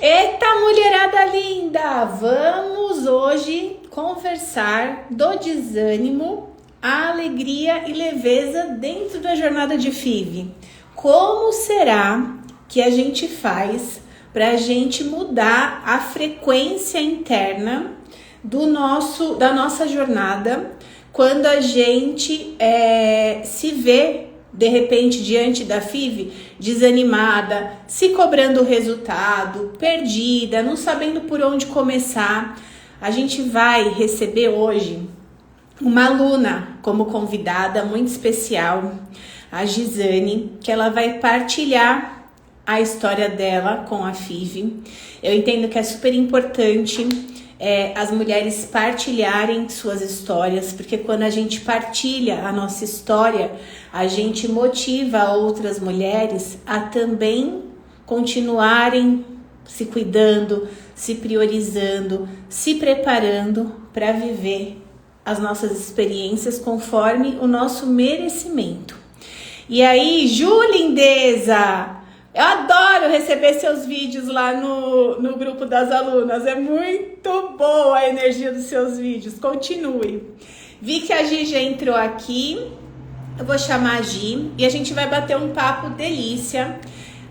Eita, mulherada linda! Vamos hoje conversar do desânimo, a alegria e leveza dentro da jornada de FIV. Como será que a gente faz para a gente mudar a frequência interna da nossa jornada quando a gente se vê de repente diante da FIV desanimada, se cobrando o resultado, perdida, não sabendo por onde começar? A gente vai receber hoje uma aluna como convidada muito especial, a Gisane, que ela vai partilhar a história dela com a FIV. Eu entendo que é super importante as mulheres partilharem suas histórias, porque quando a gente partilha a nossa história, a gente motiva outras mulheres a também continuarem se cuidando, se priorizando, se preparando para viver as nossas experiências conforme o nosso merecimento. E aí, Ju, lindeza! Eu adoro receber seus vídeos lá no grupo das alunas. É muito boa a energia dos seus vídeos. Continue. Vi que a Gi já entrou aqui. Eu vou chamar a Gi e a gente vai bater um papo delícia.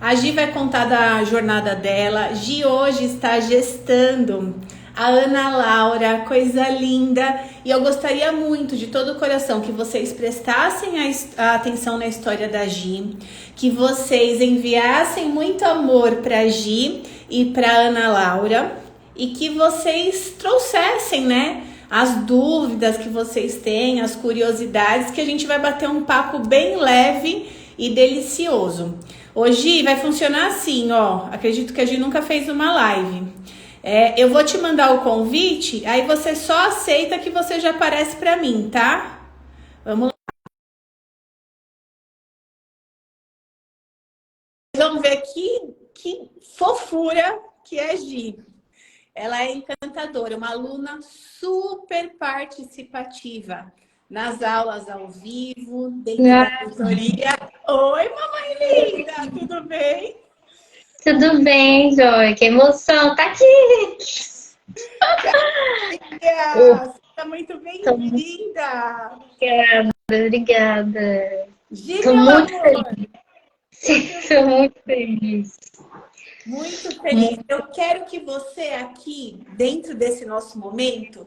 A Gi vai contar da jornada dela. Gi hoje está gestando a Ana Laura, coisa linda. E eu gostaria muito, de todo o coração, que vocês prestassem a atenção na história da Gi, que vocês enviassem muito amor para Gi e para Ana Laura, e que vocês trouxessem, né, as dúvidas que vocês têm, as curiosidades, que a gente vai bater um papo bem leve e delicioso. Hoje vai funcionar assim, ó. Acredito que a Gi nunca fez uma live. Eu vou te mandar o convite, aí você só aceita que você já aparece para mim, tá? Vamos lá. Vamos ver que fofura que é a Gi. Ela é encantadora, uma aluna super participativa nas aulas ao vivo, dentro da mentoria. Oi, mamãe linda, tudo bem? Tudo bem, Joy? Que emoção! Tá aqui! Seja muito bem-vinda! Obrigada! Gi, Estou meu muito amor! feliz. Estou muito feliz. Muito feliz. Eu quero que você aqui, dentro desse nosso momento,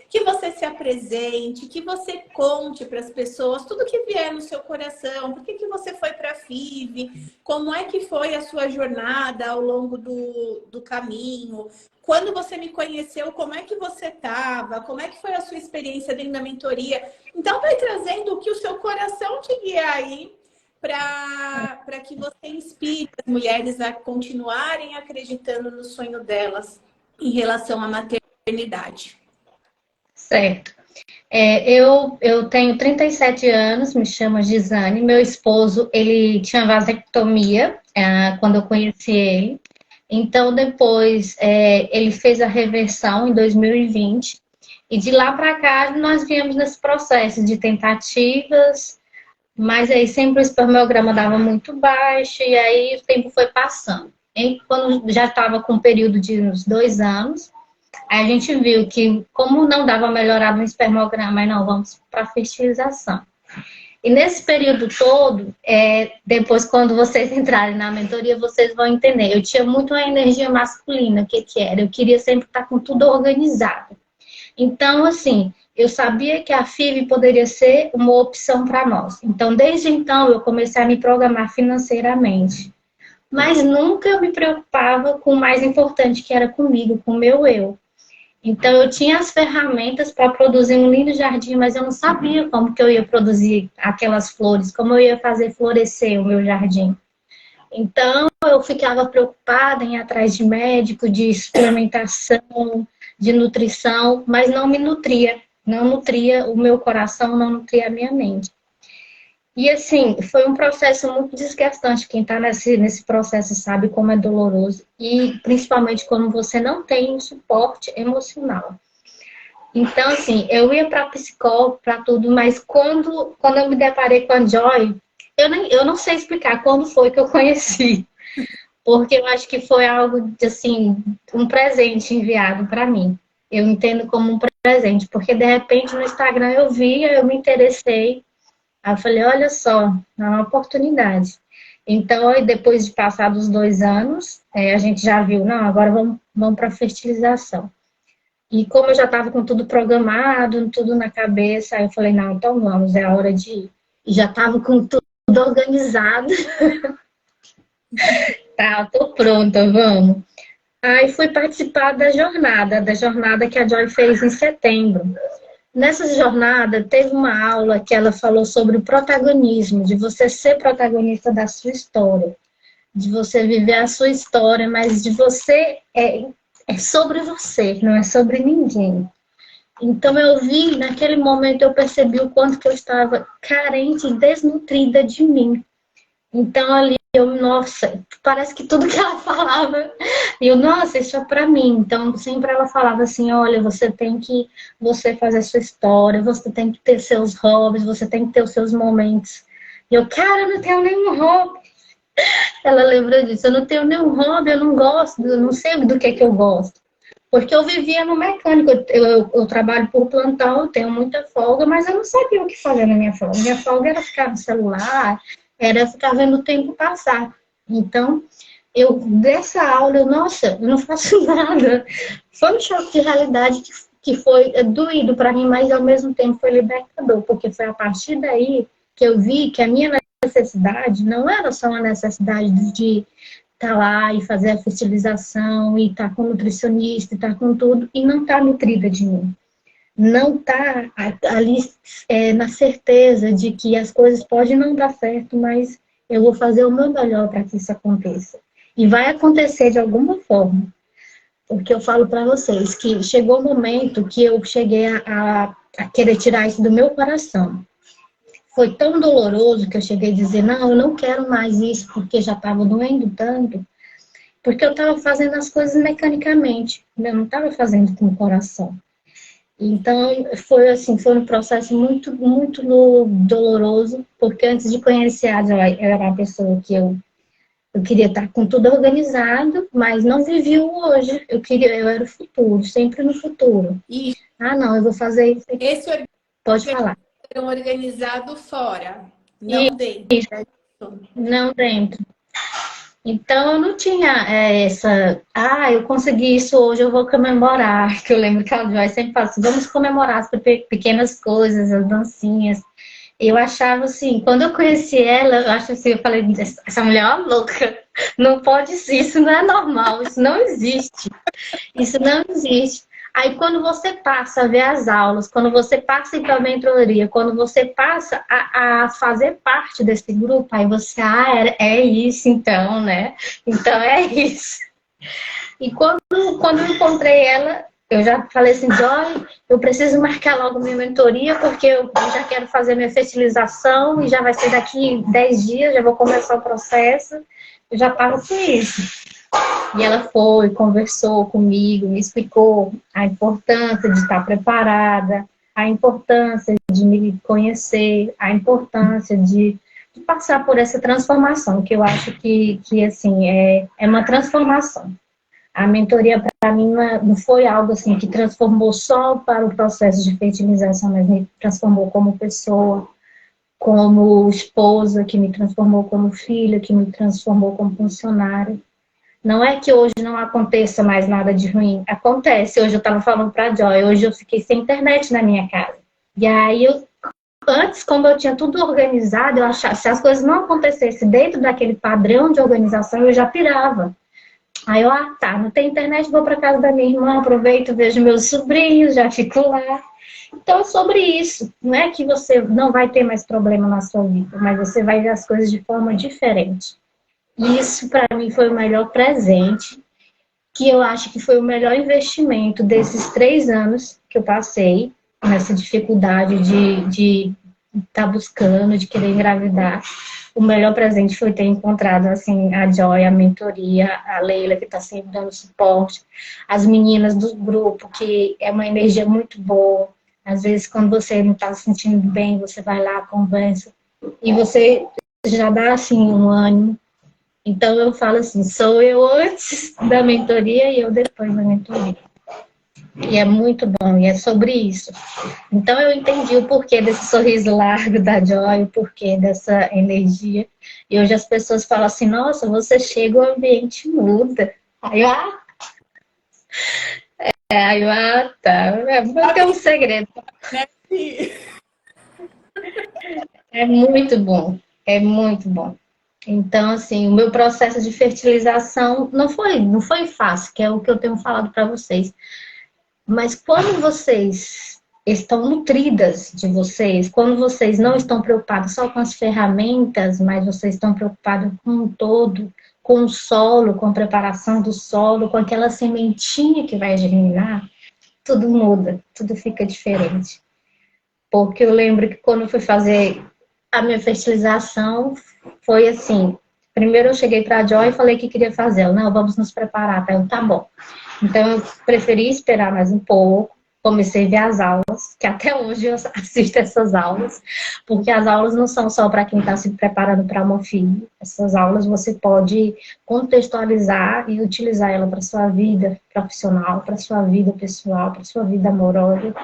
que você se apresente, que você conte para as pessoas tudo que vier no seu coração, por que você foi para a FIV, como é que foi a sua jornada ao longo do caminho, quando você me conheceu, como é que você estava, como é que foi a sua experiência dentro da mentoria. Então, vai trazendo o que o seu coração te guiar aí, para que você inspire as mulheres a continuarem acreditando no sonho delas em relação à maternidade. Certo. Eu tenho 37 anos, me chamo Gisane. Meu esposo, ele tinha vasectomia quando eu conheci ele. Então, depois, ele fez a reversão em 2020. E de lá para cá, nós viemos nesse processo de tentativas, mas aí sempre o espermograma dava muito baixo e aí o tempo foi passando. E quando já estava com um período de uns 2 anos, aí a gente viu que como não dava melhorado no espermograma, aí não, vamos para a fertilização. E nesse período todo, depois quando vocês entrarem na mentoria, vocês vão entender. Eu tinha muito uma energia masculina, o que era? Eu queria sempre estar com tudo organizado. Então, assim, eu sabia que a FIV poderia ser uma opção para nós. Então, desde então, eu comecei a me programar financeiramente. Mas nunca eu me preocupava com o mais importante, que era comigo, com o meu eu. Então, eu tinha as ferramentas para produzir um lindo jardim, mas eu não sabia como que eu ia produzir aquelas flores, como eu ia fazer florescer o meu jardim. Então, eu ficava preocupada em ir atrás de médico, de suplementação, de nutrição, mas não me nutria. Não nutria o meu coração, não nutria a minha mente. E assim, foi um processo muito desgastante. Quem está nesse processo sabe como é doloroso. E principalmente quando você não tem um suporte emocional. Então, assim, eu ia para psicólogo, para tudo, mas quando eu me deparei com a Joy, eu não sei explicar quando foi que eu conheci. porque eu acho que foi algo, assim, um presente enviado para mim. Eu entendo como um presente, porque de repente no Instagram eu via, eu me interessei, aí eu falei, olha só, é uma oportunidade. Então, aí depois de passar dos 2 anos, a gente já viu, não, agora vamos para a fertilização. E como eu já estava com tudo programado, tudo na cabeça, aí eu falei, não, então vamos, é a hora de ir. E já estava com tudo organizado. Tá, tô pronta, vamos. Aí fui participar da jornada que a Joy fez em setembro. Nessa jornada, teve uma aula que ela falou sobre o protagonismo, de você ser protagonista da sua história, de você viver a sua história, mas de você é sobre você, não é sobre ninguém. Então eu vi, naquele momento eu percebi o quanto que eu estava carente e desnutrida de mim. Então ali nossa, parece que tudo que ela falava, nossa, isso é pra mim. Então sempre ela falava assim, olha, você fazer a sua história, você tem que ter seus hobbies, você tem que ter os seus momentos. E eu, cara, eu não tenho nenhum hobby. Ela lembra disso, eu não tenho nenhum hobby, eu não gosto, eu não sei do que eu gosto. Porque eu vivia no mecânico, eu trabalho por plantão, eu tenho muita folga, mas eu não sabia o que fazer na minha folga. Minha folga era ficar no celular, era ficar vendo o tempo passar. Então, dessa aula, nossa, eu não faço nada. Foi um choque de realidade que foi doído para mim, mas ao mesmo tempo foi libertador, porque foi a partir daí que eu vi que a minha necessidade não era só uma necessidade de estar lá e fazer a fertilização e estar com nutricionista, e estar com tudo, e não estar nutrida de mim. Não estar ali na certeza de que as coisas podem não dar certo, mas eu vou fazer o meu melhor para que isso aconteça. E vai acontecer de alguma forma. Porque eu falo para vocês que chegou o momento que eu cheguei a querer tirar isso do meu coração. Foi tão doloroso que eu cheguei a dizer, não, eu não quero mais isso, porque já estava doendo tanto, porque eu estava fazendo as coisas mecanicamente, eu não estava fazendo com o coração. Então, foi assim, foi um processo muito, muito doloroso, porque antes de conhecer a Joy, eu era a pessoa que eu queria estar com tudo organizado, mas não vivia o hoje, eu era o futuro, sempre no futuro. E Ah, não, eu vou fazer isso. esse Pode falar. organizado fora, não dentro. Não dentro. Então, eu não tinha eu consegui isso hoje, eu vou comemorar. Que eu lembro que a Joyce sempre fala assim, vamos comemorar as pequenas coisas, as dancinhas. Eu achava assim, quando eu conheci ela, eu falei, essa mulher é uma louca, não pode ser, isso não é normal, isso não existe. Isso não existe. Aí quando você passa a ver as aulas, quando você passa a ir para a mentoria, quando você passa a fazer parte desse grupo, aí você, é isso então, né? Então é isso. E quando eu encontrei ela, eu já falei assim, Joy, eu preciso marcar logo minha mentoria, porque eu já quero fazer minha fertilização e já vai ser daqui 10 dias, já vou começar o processo, eu já pago por isso. E ela foi, conversou comigo, me explicou a importância de estar preparada, a importância de me conhecer, a importância de passar por essa transformação, que eu acho que assim, é uma transformação. A mentoria, para mim, não foi algo assim que transformou só para o processo de fertilização, mas me transformou como pessoa, como esposa, que me transformou como filha, que me transformou como funcionária. Não é que hoje não aconteça mais nada de ruim. Acontece. Hoje eu estava falando para a Joy, hoje eu fiquei sem internet na minha casa. E aí, antes, como eu tinha tudo organizado, eu achava, se as coisas não acontecessem dentro daquele padrão de organização, eu já pirava. Aí eu, tá, não tem internet, vou para casa da minha irmã, aproveito, vejo meus sobrinhos, já fico lá. Então, é sobre isso. Não é que você não vai ter mais problema na sua vida, mas você vai ver as coisas de forma diferente. Isso, para mim, foi o melhor presente, que eu acho que foi o melhor investimento desses 3 anos que eu passei, nessa dificuldade de estar buscando, de querer engravidar. O melhor presente foi ter encontrado, assim, a Joy, a mentoria, a Leila, que está sempre dando suporte, as meninas do grupo, que é uma energia muito boa. Às vezes, quando você não está se sentindo bem, você vai lá, conversa, e você já dá, assim, um ânimo. Então eu falo assim, sou eu antes da mentoria e eu depois da mentoria. E é muito bom, e é sobre isso. Então eu entendi o porquê desse sorriso largo da Joy, o porquê dessa energia. E hoje as pessoas falam assim, nossa, você chega, o ambiente muda. Aí eu, tá. É ter um segredo. É muito bom. É muito bom. Então, assim, o meu processo de fertilização não foi fácil, que é o que eu tenho falado para vocês. Mas quando vocês estão nutridas de vocês, quando vocês não estão preocupados só com as ferramentas, mas vocês estão preocupados com o todo, com o solo, com a preparação do solo, com aquela sementinha que vai germinar, tudo muda, tudo fica diferente. Porque eu lembro que quando eu fui fazer a minha fertilização, foi assim. Primeiro eu cheguei para a Joy e falei que queria fazer. Ela, não, vamos nos preparar. Tá bom. Então eu preferi esperar mais um pouco. Comecei a ver as aulas, que até hoje eu assisto essas aulas, porque as aulas não são só para quem está se preparando para uma filha. Essas aulas você pode contextualizar e utilizar ela para sua vida profissional, para sua vida pessoal, para sua vida amorosa.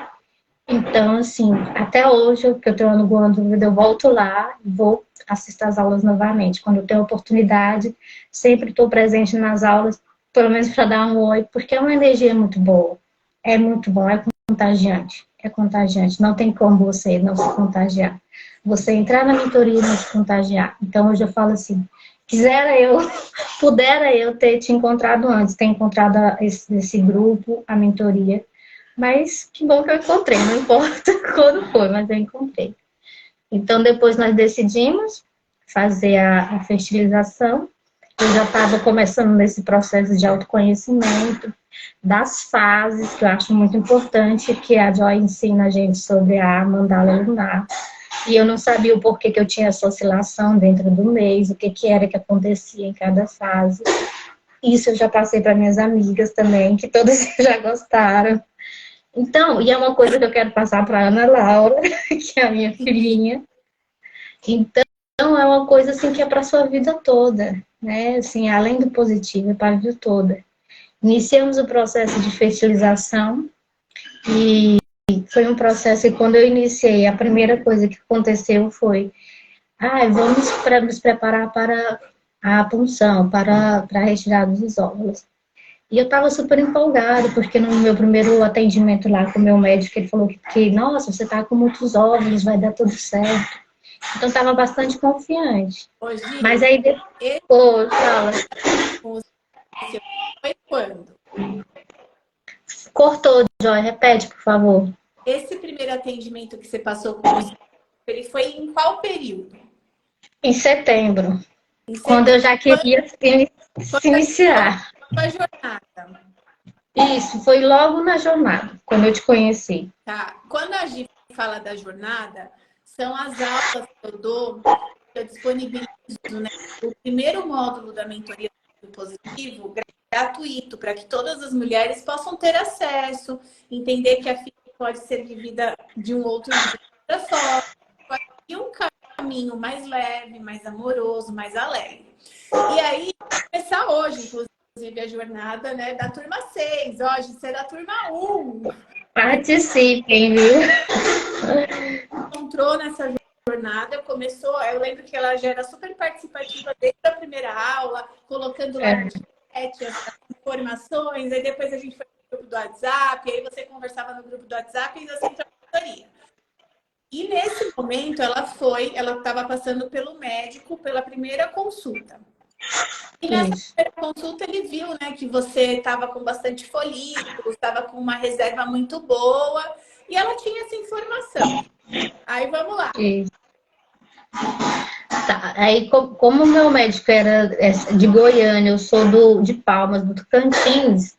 Então, assim, até hoje, que eu tenho alguma dúvida, eu volto lá e vou assistir às aulas novamente. Quando eu tenho oportunidade, sempre estou presente nas aulas, pelo menos para dar um oi, porque é uma energia muito boa. É muito bom, é contagiante. É contagiante. Não tem como você não se contagiar. Você entrar na mentoria e não se contagiar. Então, hoje eu falo assim, pudera eu ter te encontrado antes, ter encontrado esse grupo, a mentoria, mas que bom que eu encontrei, não importa quando foi, mas eu encontrei. Então, depois nós decidimos fazer a fertilização. Eu já estava começando nesse processo de autoconhecimento, das fases, que eu acho muito importante, que a Joy ensina a gente sobre a mandala lunar. E eu não sabia o porquê que eu tinha essa oscilação dentro do mês, o que era que acontecia em cada fase. Isso eu já passei para minhas amigas também, que todas já gostaram. Então, e é uma coisa que eu quero passar para Ana Laura, que é a minha filhinha. Então, é uma coisa assim que é para a sua vida toda, né? Assim, além do positivo, é para a vida toda. Iniciamos o processo de fertilização e foi um processo que quando eu iniciei, a primeira coisa que aconteceu foi vamos nos preparar para a punção, para a retirada dos óvulos. E eu estava super empolgada, porque no meu primeiro atendimento lá com o meu médico, ele falou que nossa, você está com muitos óvulos, vai dar tudo certo. Então, estava bastante confiante. Hoje, mas aí depois, fala. Foi quando? Cortou, Joy, repete, por favor. Esse primeiro atendimento que você passou com os... ele foi em qual período? Em setembro. Quando eu já queria se iniciar. A jornada. Isso, foi logo na jornada, quando eu te conheci. Tá. Quando a gente fala da jornada, são as aulas que eu dou, que eu disponibilizo, né? O primeiro módulo da mentoria do positivo, gratuito, para que todas as mulheres possam ter acesso, entender que a filha pode ser vivida de um outro jeito da forma, e um caminho mais leve, mais amoroso, mais alegre. E aí, começar hoje, inclusive, a jornada, né, da turma 6. Hoje você é da turma 1. Participem, viu? Encontrou nessa jornada, começou, eu lembro que ela já era super participativa desde a primeira aula, colocando lá no chat as informações, aí depois a gente foi no grupo do WhatsApp, aí você conversava no grupo do WhatsApp e assim pra mentoria. E nesse momento ela estava passando pelo médico pela primeira consulta. E nessa primeira consulta ele viu, né, que você estava com bastante folículos, estava com uma reserva muito boa, e ela tinha essa informação. Aí vamos lá. Tá, aí como o meu médico era de Goiânia, eu sou de Palmas, do Tocantins,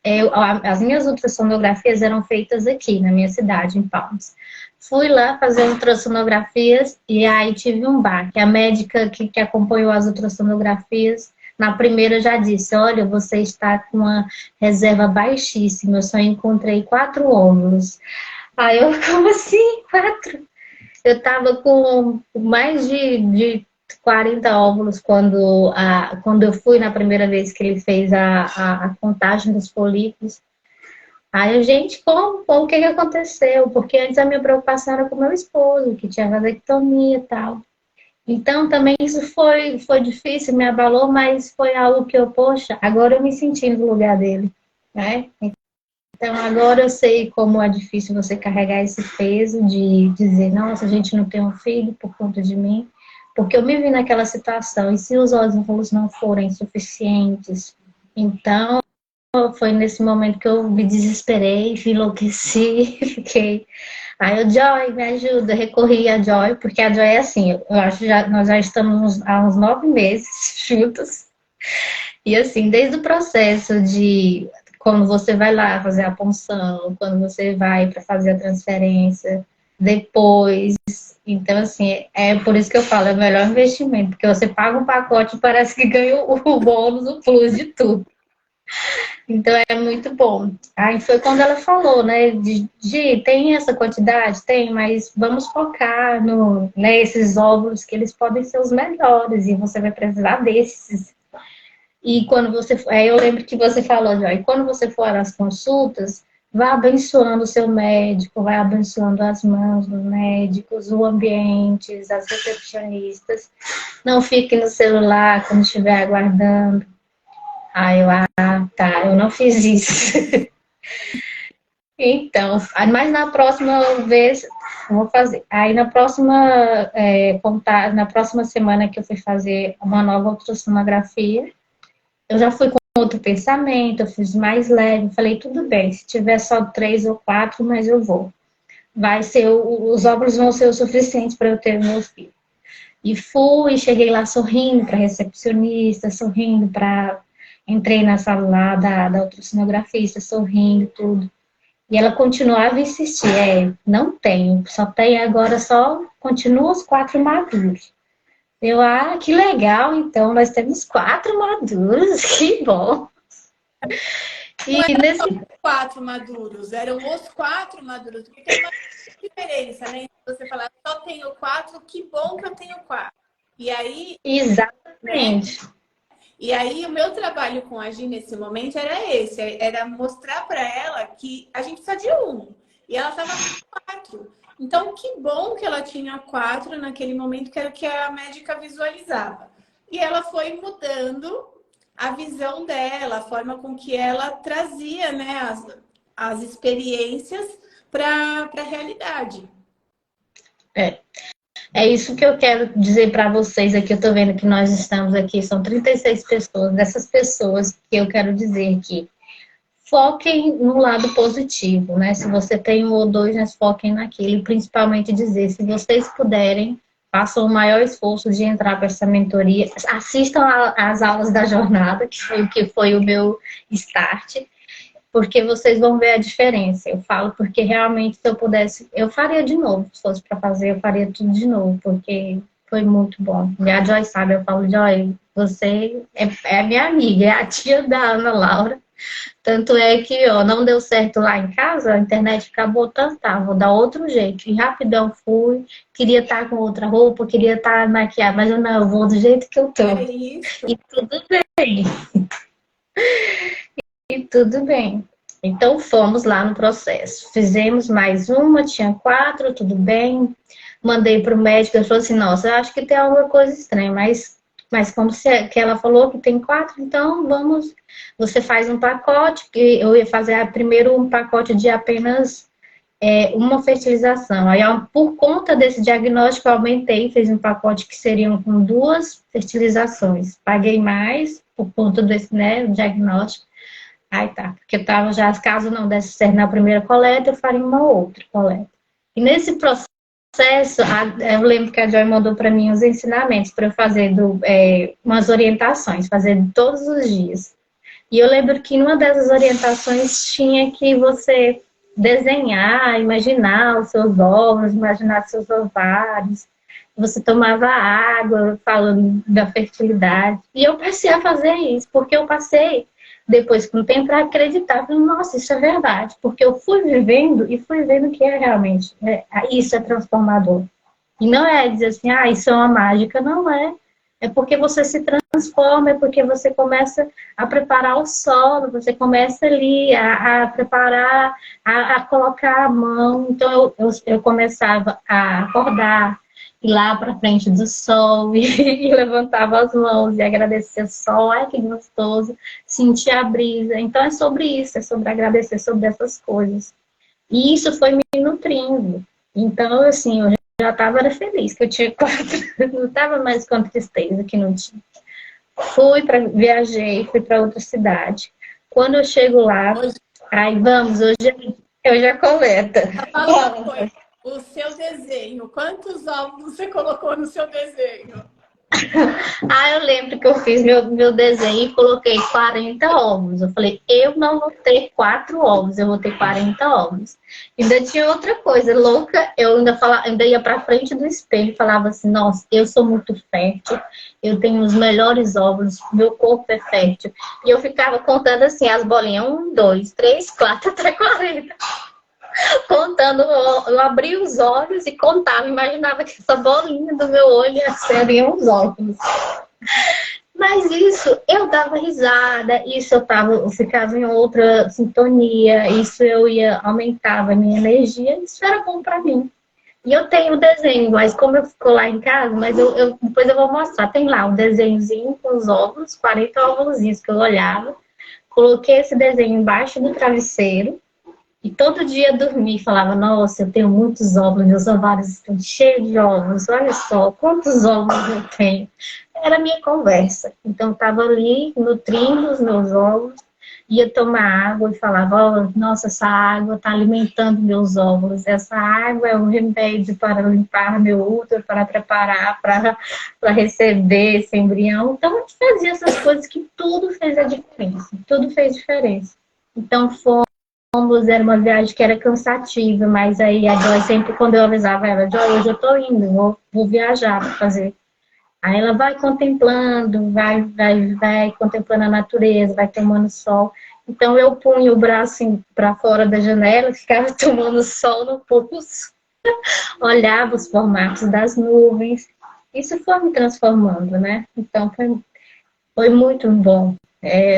as minhas ultrassonografias eram feitas aqui na minha cidade, em Palmas. Fui lá fazer ultrassonografias e aí tive um baque. A médica que acompanhou as ultrassonografias, na primeira já disse, olha, você está com uma reserva baixíssima, eu só encontrei 4 óvulos. Aí eu, como assim, 4? Eu estava com mais de 40 óvulos quando eu fui na primeira vez que ele fez a contagem dos folículos. Aí, gente, o que aconteceu? Porque antes a minha preocupação era com meu esposo, que tinha vasectomia e tal. Então, também isso foi difícil, me abalou, mas foi algo que poxa, agora eu me senti no lugar dele, né? Então, agora eu sei como é difícil você carregar esse peso de dizer, nossa, a gente não tem um filho por conta de mim, porque eu me vi naquela situação, e se os óvulos não forem suficientes, então foi nesse momento que eu me desesperei, enlouqueci, fiquei. Aí o Joy me ajuda, recorri a Joy, porque a Joy é assim, eu acho que nós já estamos há uns 9 meses juntos. E assim, desde o processo de quando você vai lá fazer a punção, quando você vai para fazer a transferência, depois. Então, assim, é por isso que eu falo, é o melhor investimento, porque você paga um pacote e parece que ganha o bônus, o plus de tudo. Então é muito bom. Aí foi quando ela falou, né? Tem essa quantidade? Tem, mas vamos focar nesses óvulos que eles podem ser os melhores e você vai precisar desses. E quando você. Aí eu lembro que você falou, Joy, quando você for às consultas, vá abençoando o seu médico, vai abençoando as mãos dos médicos, o ambiente, as recepcionistas. Não fique no celular quando estiver aguardando. Aí tá, eu não fiz isso. Então, mas na próxima vez eu vou fazer. Aí na próxima, na próxima semana que eu fui fazer uma nova ultrassonografia, eu já fui com outro pensamento, eu fiz mais leve, falei, tudo bem, se tiver só 3 ou 4, mas eu vou. Os óvulos vão ser o suficiente para eu ter meu filho. E fui, cheguei lá sorrindo para a recepcionista, sorrindo para. Entrei na sala lá da ultrassonografista, sorrindo, tudo. E ela continuava a insistir, não tenho, só tem agora continua os 4 maduros. Eu, que legal, então nós temos 4 maduros, que bom. Não eram só 4 maduros, eram os 4 maduros, porque tem uma diferença, né? Você falar, só tenho 4, que bom que eu tenho 4. E aí... Exatamente. Né? E aí, o meu trabalho com a Gi nesse momento era esse, era mostrar para ela que a gente precisa de 1. E ela estava com 4. Então, que bom que ela tinha 4 naquele momento, que era o que a médica visualizava. E ela foi mudando a visão dela, a forma com que ela trazia, né, as experiências para a realidade. É isso que eu quero dizer para vocês aqui. Eu estou vendo que nós estamos aqui, são 36 pessoas. Dessas pessoas que eu quero dizer que foquem no lado positivo, né? Se você tem 1 ou 2, mas foquem naquilo. E principalmente dizer, se vocês puderem, façam o maior esforço de entrar para essa mentoria. Assistam às aulas da jornada, que foi o meu start. Porque vocês vão ver a diferença. Eu falo porque realmente, se eu pudesse, eu faria de novo. Se fosse para fazer, eu faria tudo de novo, porque foi muito bom. E a Joy sabe, eu falo, Joy, você é a minha amiga, é a tia da Ana Laura. Tanto é que, não deu certo lá em casa, a internet acabou tanto, tá, vou dar outro jeito. E rapidão fui, queria estar com outra roupa, queria estar maquiada, mas eu vou do jeito que eu tô. É isso. E tudo bem. E tudo bem. Então, fomos lá no processo. Fizemos mais uma, tinha 4, tudo bem. Mandei para o médico, ele falou assim, nossa, eu acho que tem alguma coisa estranha, mas como que ela falou que tem 4, então você faz um pacote, que eu ia fazer primeiro um pacote de apenas uma fertilização. Aí, por conta desse diagnóstico, eu aumentei, fiz um pacote que seriam com 2 fertilizações. Paguei mais por conta desse, né, diagnóstico. Aí tá, porque eu tava já, caso não desse certo na primeira coleta, eu faria uma outra coleta. E nesse processo, eu lembro que a Joy mandou para mim os ensinamentos para eu fazer umas orientações, fazer todos os dias. E eu lembro que numa dessas orientações tinha que você desenhar, imaginar os seus óvulos, imaginar os seus ovários. Você tomava água, falando da fertilidade. E eu passei a fazer isso, porque eu passei depois com o tempo para acreditar, falando, nossa, isso é verdade, porque eu fui vivendo e fui vendo que realmente, isso é transformador. E não é dizer assim, ah, isso é uma mágica, não é. É porque você se transforma, é porque você começa a preparar o solo, você começa ali a preparar, a colocar a mão. Então, eu começava a acordar, ir lá para frente do sol e levantava as mãos e agradecer o sol. Ai, que gostoso, sentir a brisa. Então, é sobre isso, é sobre agradecer sobre essas coisas. E isso foi me nutrindo. Então, assim, eu já estava feliz que eu tinha 4, não estava mais com tristeza que não tinha. Viajei, fui para outra cidade. Quando eu chego lá, Hoje, aí vamos, hoje eu já coleta. fala uma coisa, o seu desenho, quantos ovos você colocou no seu desenho? Ah, eu lembro que eu fiz meu desenho e coloquei 40 ovos. Eu falei, eu não vou ter 4 ovos, eu vou ter 40 ovos. Ainda tinha outra coisa louca, eu ainda ia pra frente do espelho e falava assim, nossa, eu sou muito fértil, eu tenho os melhores ovos, meu corpo é fértil. E eu ficava contando assim, as bolinhas, 1, 2, 3, 4, até 40. Contando, eu abria os olhos e contava, imaginava que essa bolinha do meu olho seriam os óculos. Mas isso, eu dava risada, isso eu ficava em outra sintonia, isso aumentava a minha energia, isso era bom para mim. E eu tenho o desenho, mas como eu fico lá em casa, mas depois eu vou mostrar, tem lá um desenhozinho com os óvulos, 40 óvulozinhos que eu olhava, coloquei esse desenho embaixo do travesseiro, e todo dia dormia e falava, nossa, eu tenho muitos óvulos, meus ovários estão cheios de óvulos, olha só, quantos óvulos eu tenho. Era a minha conversa. Então, eu estava ali nutrindo os meus óvulos, ia tomar água e falava, oh, nossa, essa água está alimentando meus óvulos, essa água é um remédio para limpar meu útero, para preparar, para receber esse embrião. Então, eu fazia essas coisas que tudo fez a diferença, tudo fez diferença. Então, era uma viagem que era cansativa, mas aí a Joy sempre, quando eu avisava ela, Joy, hoje eu tô indo, vou viajar para fazer. Aí ela vai contemplando, vai contemplando a natureza, vai tomando sol. Então eu punha o braço assim, para fora da janela, ficava tomando sol no pulso, olhava os formatos das nuvens. Isso foi me transformando, né? Então foi muito bom.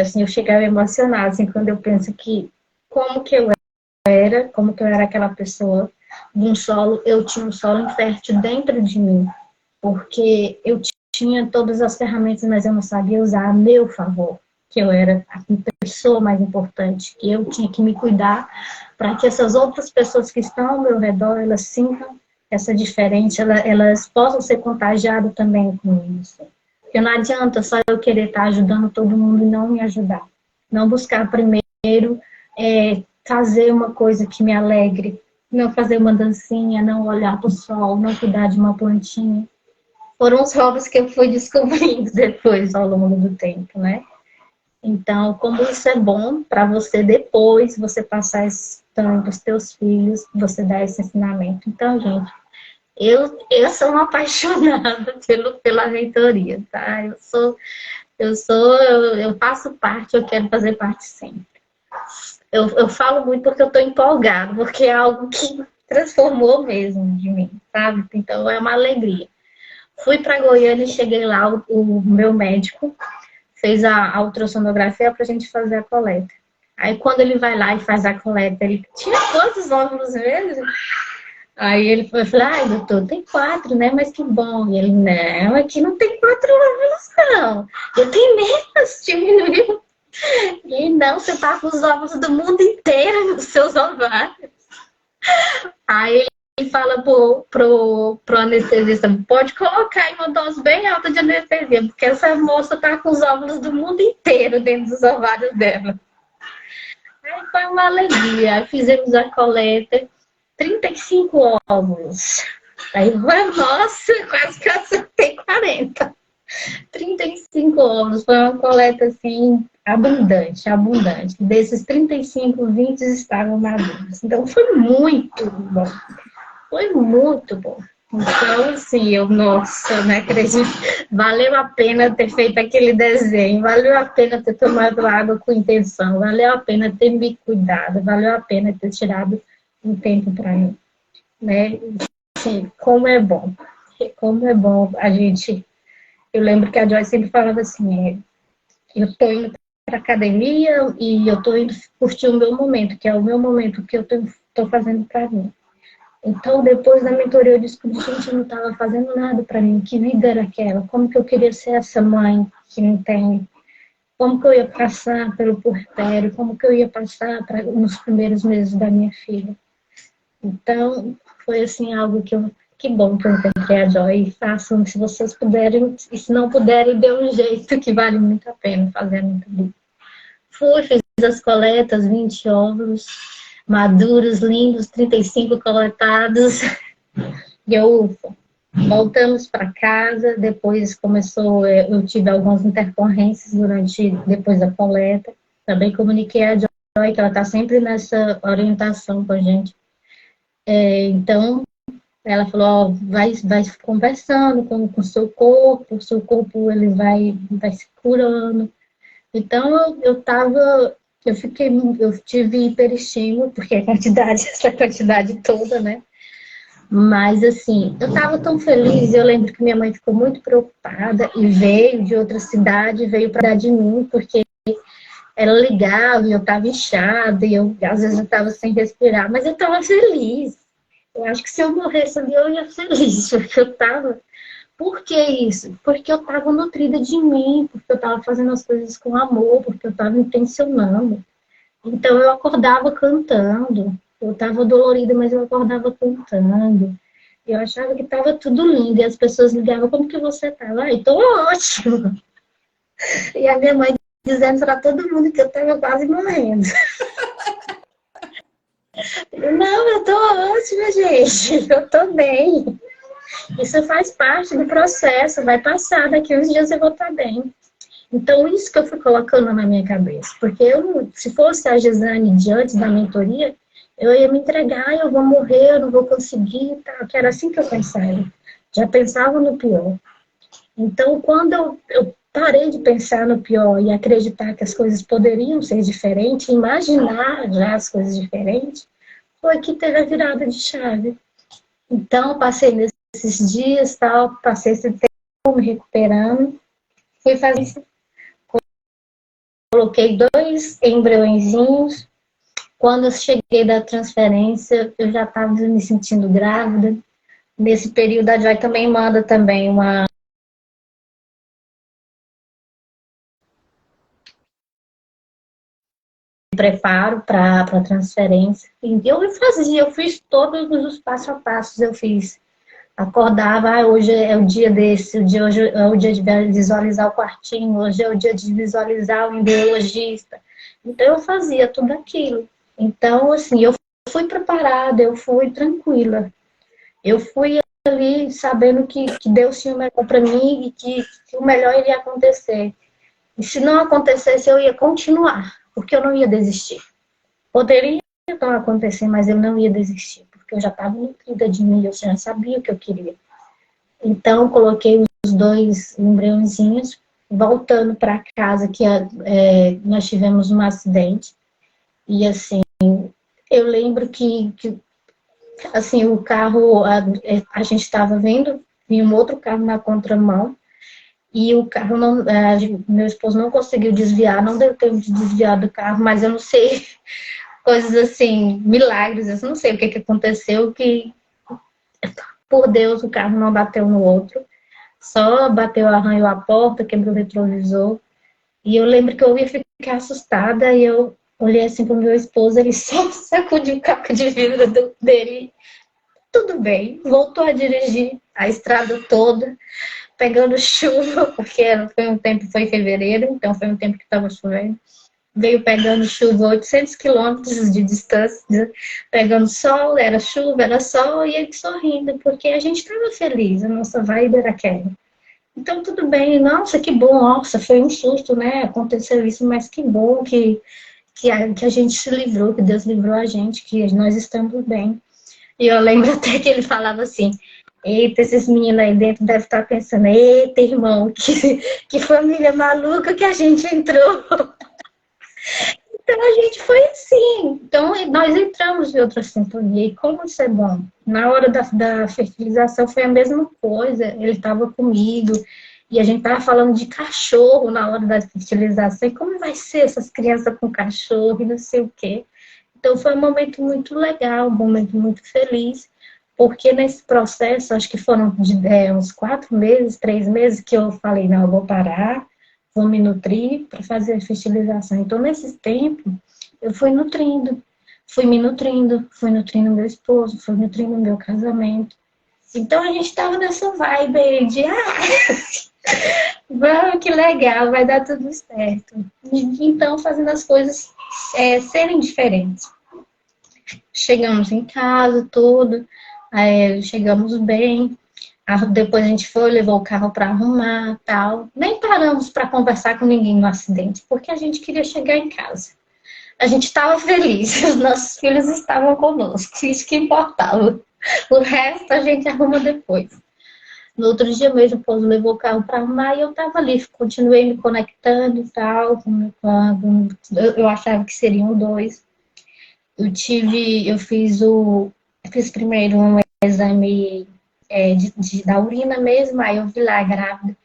Assim, eu chegava emocionada, assim, quando eu penso que como que eu era aquela pessoa de um solo, eu tinha um solo infértil dentro de mim, porque eu tinha todas as ferramentas, mas eu não sabia usar a meu favor, que eu era a pessoa mais importante, que eu tinha que me cuidar para que essas outras pessoas que estão ao meu redor, elas sintam essa diferença, elas possam ser contagiadas também com isso. Porque não adianta só eu querer estar ajudando todo mundo e não me ajudar. Não buscar primeiro fazer uma coisa que me alegre, não fazer uma dancinha, não olhar para o sol, não cuidar de uma plantinha. Foram os hobbies que eu fui descobrindo depois, ao longo do tempo, né? Então, como isso é bom para você depois, você passar isso também para os teus filhos, você dar esse ensinamento. Então, gente, eu sou uma apaixonada pela reitoria, tá? Eu faço parte, eu quero fazer parte sempre. Eu falo muito porque eu estou empolgada, porque é algo que transformou mesmo de mim, sabe? Então é uma alegria. Fui para Goiânia e cheguei lá, o meu médico fez a ultrassonografia para a gente fazer a coleta. Aí quando ele vai lá e faz a coleta, ele tinha quantos óvulos mesmo? Aí ele falou, ai, doutor, tem 4, né? Mas que bom. E ele, não, aqui não tem 4 óvulos, não. Eu tenho menos, diminuiu. E não, você tá com os ovos do mundo inteiro nos seus ovários. Aí ele fala pro anestesista, pode colocar em uma dose bem alta de anestesia, porque essa moça tá com os óvulos do mundo inteiro dentro dos ovários dela. Aí foi uma alegria. Aí fizemos a coleta, 35 óvulos. Aí, nossa, quase que eu acertei 40. 35 óvulos, foi uma coleta assim, abundante. Desses 35, 20 estavam maduros. Então foi muito bom. Foi muito bom. Então, assim, nossa, não acredito. Valeu a pena ter feito aquele desenho, valeu a pena ter tomado água com intenção, valeu a pena ter me cuidado, valeu a pena ter tirado um tempo para mim, né? assim, como é bom a gente... Eu lembro que a Joyce sempre falava assim, eu tô indo para academia e eu tô indo curtir o meu momento, que é o meu momento que eu tô fazendo para mim. Então, depois da mentoria, eu descobri, gente, eu não estava fazendo nada para mim, que vida era aquela, como que eu queria ser essa mãe que não tem, como que eu ia passar pelo puerpério, como que eu ia passar nos primeiros meses da minha filha. Então, foi assim, algo que bom que eu encontrei a Joy, e façam, se vocês puderem, e se não puderem, dê um jeito, que vale muito a pena fazer muito bem. Fiz as coletas, 20 óvulos maduros, lindos, 35 coletados, e eu voltamos para casa, depois eu tive algumas intercorrências depois da coleta, também comuniquei a Joy, que ela está sempre nessa orientação com a gente. Então, ela falou, ó, vai conversando com o seu corpo ele vai se curando. Então, eu tive hiperestímulo, porque essa quantidade toda, né? Mas, assim, eu estava tão feliz, eu lembro que minha mãe ficou muito preocupada e veio de outra cidade, veio para dar de mim, porque ela ligava e eu estava inchada, e às vezes eu estava sem respirar, mas eu estava feliz. Eu acho que se eu morresse ali, eu ia feliz, porque eu estava... Por que isso? Porque eu estava nutrida de mim, porque eu estava fazendo as coisas com amor, porque eu estava intencionando. Então eu acordava cantando. Eu estava dolorida, mas eu acordava cantando. Eu achava que estava tudo lindo. E as pessoas ligavam, como que você estava? Ai, tô ótimo. E a minha mãe dizendo para todo mundo que eu estava quase morrendo. Não, eu tô ótima, gente. Eu tô bem. Isso faz parte do processo. Vai passar, daqui uns dias eu vou estar bem. Então, isso que eu fui colocando na minha cabeça. Porque se fosse a Gisane de antes da mentoria, eu ia me entregar, eu vou morrer, eu não vou conseguir, tá? Que era assim que eu pensava. Já pensava no pior. Então, quando eu parei de pensar no pior e acreditar que as coisas poderiam ser diferentes, imaginar já as coisas diferentes, foi que teve a virada de chave. Então, passei nesses dias, tal, passei esse tempo me recuperando, fui fazer, coloquei 2 embriõezinhos. Quando eu cheguei da transferência, eu já estava me sentindo grávida. Nesse período, a Joy também manda também uma preparo para a transferência. E eu fiz todos os passo a passos, eu fiz. Acordava, hoje é o dia desse, hoje é o dia de visualizar o quartinho, hoje é o dia de visualizar o embriologista. Então, eu fazia tudo aquilo. Então, assim, eu fui preparada, eu fui tranquila. Eu fui ali sabendo que Deus tinha o melhor para mim e que o melhor iria acontecer. E se não acontecesse, eu ia continuar, porque eu não ia desistir. Poderia não acontecer, mas eu não ia desistir, porque eu já estava nutrida de mim, eu já sabia o que eu queria. Então, coloquei os 2 embriãozinhos, voltando para casa, que nós tivemos um acidente. E, assim, eu lembro que assim, o carro, a gente estava vendo, vinha um outro carro na contramão, e o carro não, meu esposo não conseguiu desviar, não deu tempo de desviar do carro, mas eu não sei, coisas assim, milagres, eu não sei o que aconteceu, que por Deus o carro não bateu no outro, só bateu, arranhou a porta, quebrou o retrovisor, e eu lembro que eu ia ficar assustada, e eu olhei assim pro meu esposo, ele só sacudiu o caco de vidro dele, tudo bem, voltou a dirigir a estrada toda, pegando chuva, porque foi em fevereiro, então foi um tempo que estava chovendo. Veio pegando chuva, 800 quilômetros de distância, pegando sol, era chuva, era sol, e ele sorrindo, porque a gente estava feliz, a nossa vibe era aquela. Então, tudo bem, nossa, que bom, nossa, foi um susto, né? Aconteceu isso, mas que bom que a gente se livrou, que Deus livrou a gente, que nós estamos bem. E eu lembro até que ele falava assim, eita, esses meninos aí dentro devem estar pensando, eita, irmão, que família maluca que a gente entrou. Então a gente foi assim. Então nós entramos em outra sintonia. E como isso é bom? Na hora da fertilização foi a mesma coisa. Ele estava comigo e a gente estava falando de cachorro na hora da fertilização. E como vai ser essas crianças com cachorro e não sei o quê. Então foi um momento muito legal, um momento muito feliz. Porque nesse processo, acho que foram uns 4 meses, 3 meses, que eu falei, não, eu vou parar, vou me nutrir para fazer a fertilização. Então, nesse tempo, eu fui me nutrindo, fui nutrindo meu esposo, fui nutrindo meu casamento. Então, a gente estava nessa vibe aí de, vamos, que legal, vai dar tudo certo. E, então, fazendo as coisas serem diferentes. Chegamos em casa, tudo. Chegamos bem, depois a gente foi, levou o carro para arrumar, tal. Nem paramos para conversar com ninguém no acidente, porque a gente queria chegar em casa. A gente estava feliz, os nossos filhos estavam conosco, isso que importava. O resto a gente arruma depois. No outro dia mesmo, o esposo levou o carro para arrumar e eu estava ali, continuei me conectando e tal. Eu achava que seriam 2. Eu fiz primeiro um exame da urina mesmo, aí eu vi lá grávida.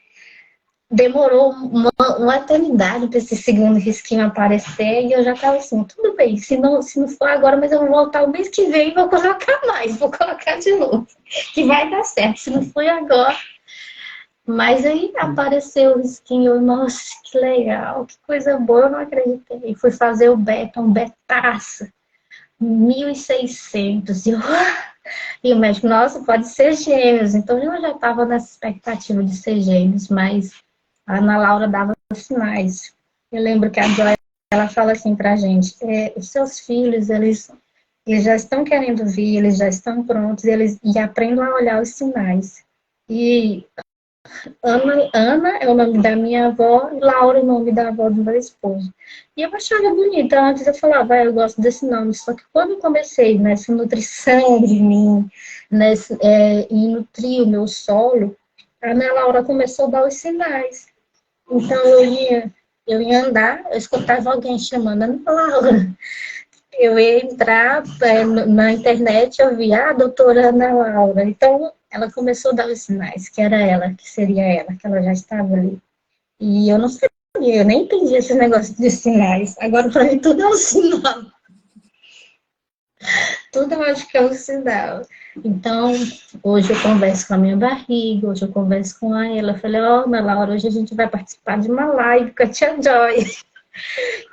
Demorou uma eternidade para esse segundo risquinho aparecer e eu já estava assim, tudo bem, se não for agora, mas eu vou voltar o mês que vem e vou colocar mais, vou colocar de novo, que vai dar certo, se não foi agora. Mas aí apareceu o risquinho, eu, nossa, que legal, que coisa boa, eu não acreditei. E fui fazer o beta, um betaça, 1.600, e o médico, nossa, pode ser gêmeos. Então eu já estava nessa expectativa de ser gêmeos, mas a Ana Laura dava sinais. Eu lembro que a Joy, ela fala assim pra gente, os seus filhos, eles já estão querendo vir, eles já estão prontos, e aprendam a olhar os sinais. E Ana é o nome da minha avó, e Laura é o nome da avó do meu esposo. E eu achava bonita. Antes eu falava, eu gosto desse nome. Só que quando eu comecei nessa nutrição de mim, em nutrir o meu solo, a Ana Laura começou a dar os sinais. Então eu ia andar, eu escutava alguém chamando Ana Laura. Eu ia entrar na internet, eu via a doutora Ana Laura. Então, ela começou a dar os sinais, que era ela, que seria ela, que ela já estava ali. E eu não sabia, eu nem entendi esse negócio de sinais. Agora, para mim, tudo é um sinal. Tudo eu acho que é um sinal. Então, hoje eu converso com a minha barriga, hoje eu converso com ela. Eu falei, Ana Laura, hoje a gente vai participar de uma live com a tia Joy.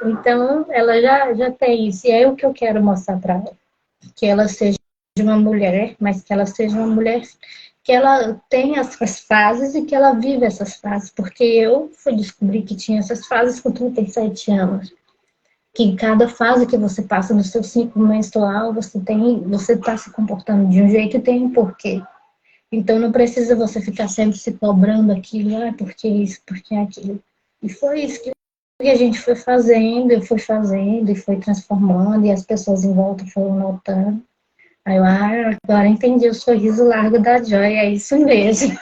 Então, ela já tem isso. E é o que eu quero mostrar para ela. Que ela seja uma mulher, mas que ela seja uma mulher que ela tenha essas fases e que ela vive essas fases. Porque eu fui descobrir que tinha essas fases com 37 anos. Que em cada fase que você passa no seu ciclo menstrual, você está se comportando de um jeito e tem um porquê. Então, não precisa você ficar sempre se cobrando aquilo, porque isso, porque aquilo. E foi isso que a gente foi fazendo, eu fui fazendo e foi transformando, e as pessoas em volta foram notando. Aí eu, agora entendi o sorriso largo da Joy, é isso mesmo.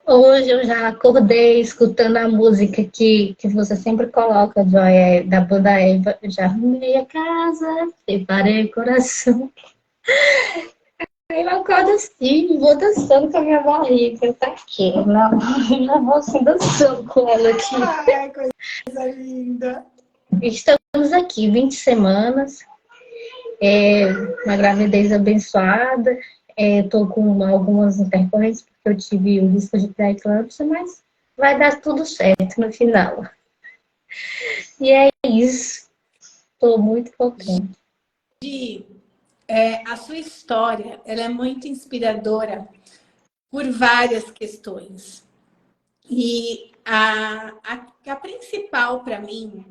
Hoje eu já acordei escutando a música que você sempre coloca, Joy, da banda Eva. Eu já arrumei a casa, preparei o coração. Aí eu acordo assim, vou dançando com a minha barriga, tá aqui. Não vou assim dançando com ela aqui. Ai, coisa linda. Estamos aqui, 20 semanas, uma gravidez abençoada. Estou com algumas intercorrências, porque eu tive o risco de pré-eclâmpsia, mas vai dar tudo certo no final. E é isso. Estou muito contente. A sua história, ela é muito inspiradora por várias questões. E a principal para mim,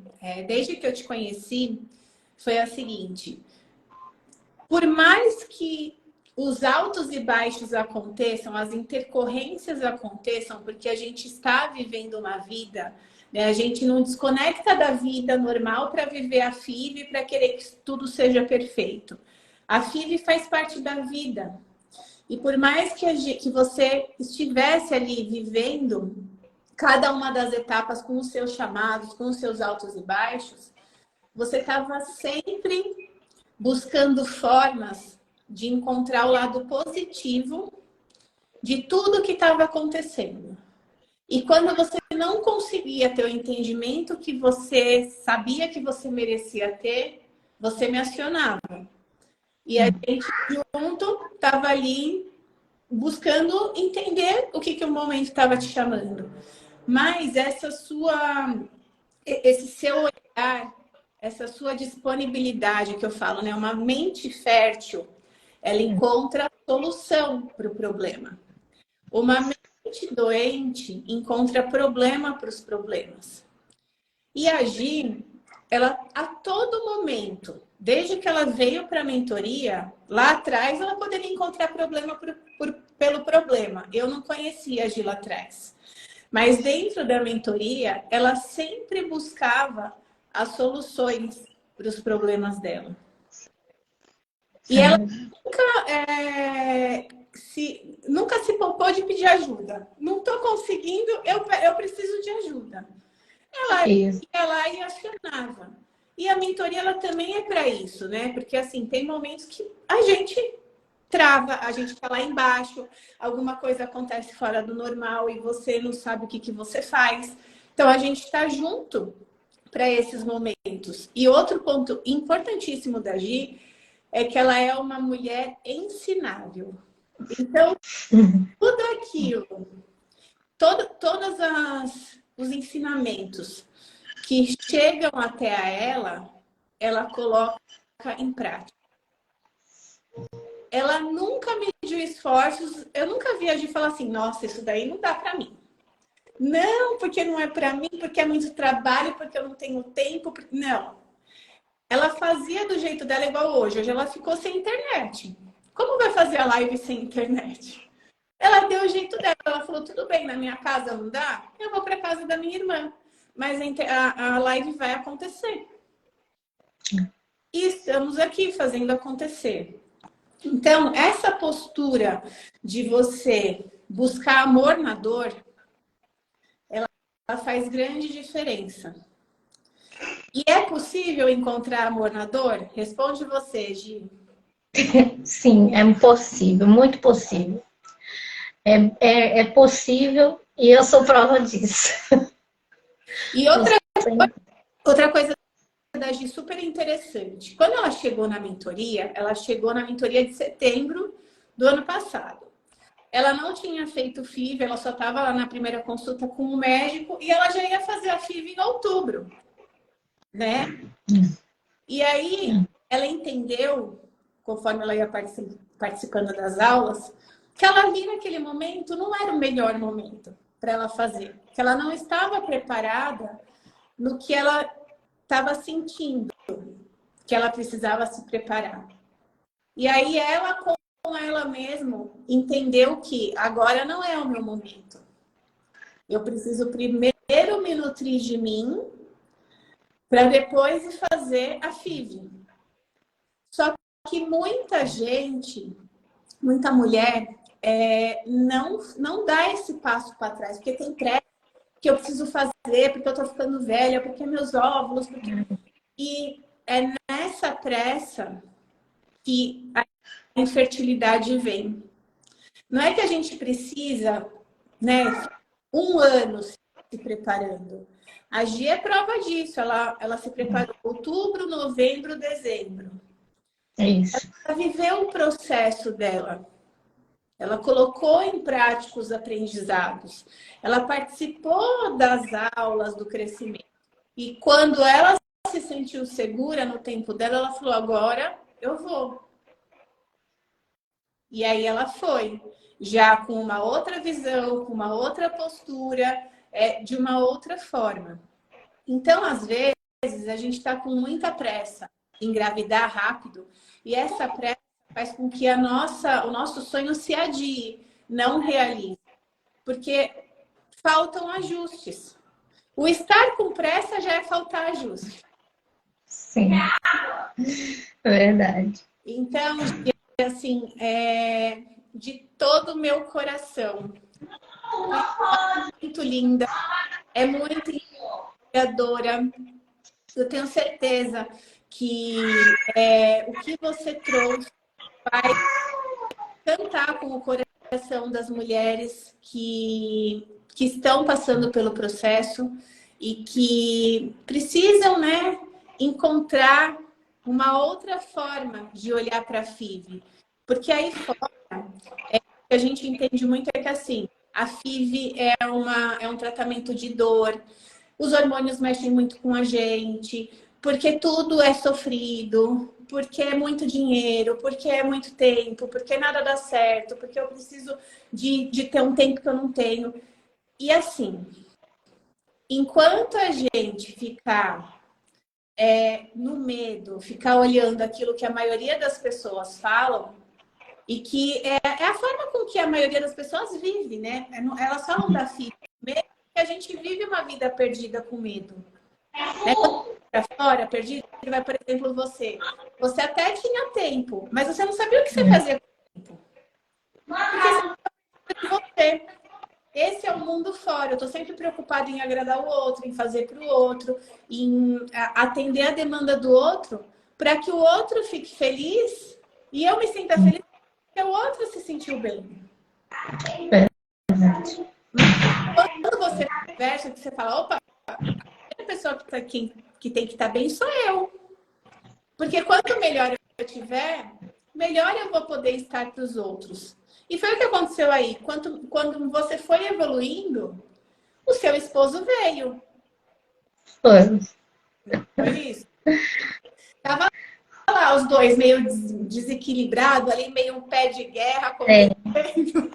desde que eu te conheci, foi a seguinte: por mais que os altos e baixos aconteçam, as intercorrências aconteçam, porque a gente está vivendo uma vida, né? A gente não desconecta da vida normal para viver a FIV, para querer que tudo seja perfeito. A FIV faz parte da vida. E por mais que você estivesse ali vivendo cada uma das etapas com os seus chamados, com os seus altos e baixos, você estava sempre buscando formas de encontrar o lado positivo de tudo que estava acontecendo. E quando você não conseguia ter o entendimento que você sabia que você merecia ter, você me acionava. E a gente junto estava ali buscando entender o que o momento estava te chamando. Mas esse seu olhar, essa sua disponibilidade que eu falo, né? Uma mente fértil, ela encontra solução para o problema. Uma mente doente encontra problema para os problemas. E a Gi, ela a todo momento, desde que ela veio para a mentoria, lá atrás ela poderia encontrar problema pelo problema. Eu não conhecia a Gi lá atrás. Mas dentro da mentoria, ela sempre buscava as soluções para os problemas dela. E ela nunca se poupou de pedir ajuda. Não estou conseguindo, eu preciso de ajuda. Ela ia lá e acionava. E a mentoria, ela também é para isso, né? Porque, assim, tem momentos que a gente trava, a gente está lá embaixo, alguma coisa acontece fora do normal e você não sabe o que você faz. Então, a gente está junto para esses momentos. E outro ponto importantíssimo da Gi é que ela é uma mulher ensinável. Então, tudo aquilo, todos os ensinamentos que chegam até a ela coloca em prática. Ela nunca mediu esforços. Eu nunca vi a Gi falar assim, nossa, isso daí não dá para mim. Não, porque não é para mim, porque é muito trabalho, porque eu não tenho tempo. Não. Ela fazia do jeito dela igual hoje. Hoje ela ficou sem internet. Como vai fazer a live sem internet? Ela deu o jeito dela. Ela falou, tudo bem, na minha casa não dá? Eu vou para casa da minha irmã. Mas a live vai acontecer. E estamos aqui fazendo acontecer. Então, essa postura de você buscar amor na dor, ela faz grande diferença. E é possível encontrar amor na dor? Responde você, Gi. Sim, é possível, muito possível. É possível e eu sou prova disso. E outra coisa da Gi super interessante. Quando ela chegou na mentoria de setembro do ano passado. Ela não tinha feito FIV, ela só estava lá na primeira consulta com o médico e ela já ia fazer a FIV em outubro, né? E aí ela entendeu, conforme ela ia participando das aulas, que ela via naquele momento não era o melhor momento para ela fazer, que ela não estava preparada no que ela estava sentindo, que ela precisava se preparar. E aí ela, com ela mesma, entendeu que agora não é o meu momento. Eu preciso primeiro me nutrir de mim para depois ir fazer a FIV. Só que muita gente, muita mulher, não dá esse passo para trás, porque tem pressa que eu preciso fazer, porque eu estou ficando velha, porque meus óvulos, porque... E é nessa pressa que a infertilidade vem. Não é que a gente precisa, né, um ano se preparando. A Gi é prova disso. Ela se preparou em outubro, novembro, dezembro. É isso. Ela viveu o processo dela. Ela colocou em prática os aprendizados. Ela participou das aulas do crescimento. E quando ela se sentiu segura no tempo dela, ela falou, agora eu vou. E aí ela foi, já com uma outra visão, com uma outra postura, de uma outra forma. Então, às vezes, a gente está com muita pressa em engravidar rápido, e essa pressa faz com que o nosso sonho se adie, não realize. Porque faltam ajustes. O estar com pressa já é faltar ajuste. Sim, é verdade. Então, assim, de todo o meu coração, é muito linda, é muito inspiradora. Eu tenho certeza que o que você trouxe vai cantar com o coração das mulheres que estão passando pelo processo e que precisam, né, encontrar uma outra forma de olhar para a FIV. Porque aí fora, o que a gente entende muito é que assim, a FIV é um tratamento de dor, os hormônios mexem muito com a gente, porque tudo é sofrido, porque é muito dinheiro, porque é muito tempo, porque nada dá certo, porque eu preciso de ter um tempo que eu não tenho. E assim, enquanto a gente ficar no medo, ficar olhando aquilo que a maioria das pessoas falam, e que é a forma com que a maioria das pessoas vive, né? Elas falam da FIV, que a gente vive uma vida perdida com medo. Né? Quando para fora, perdido, vai, por exemplo, você. Você até tinha tempo, mas você não sabia o que você fazia com o tempo. Porque você não sabia de você. Esse é o mundo fora. Eu estou sempre preocupada em agradar o outro, em fazer para o outro, em atender a demanda do outro, para que o outro fique feliz e eu me sinta feliz porque o outro se sentiu bem. Quando você conversa, que você fala, opa, a pessoa que tem que estar bem sou eu. Porque quanto melhor eu tiver, melhor eu vou poder estar para os outros. E foi o que aconteceu aí. Quando você foi evoluindo, o seu esposo veio. Foi isso? Tava lá os dois meio desequilibrados, ali meio um pé de guerra acontecendo.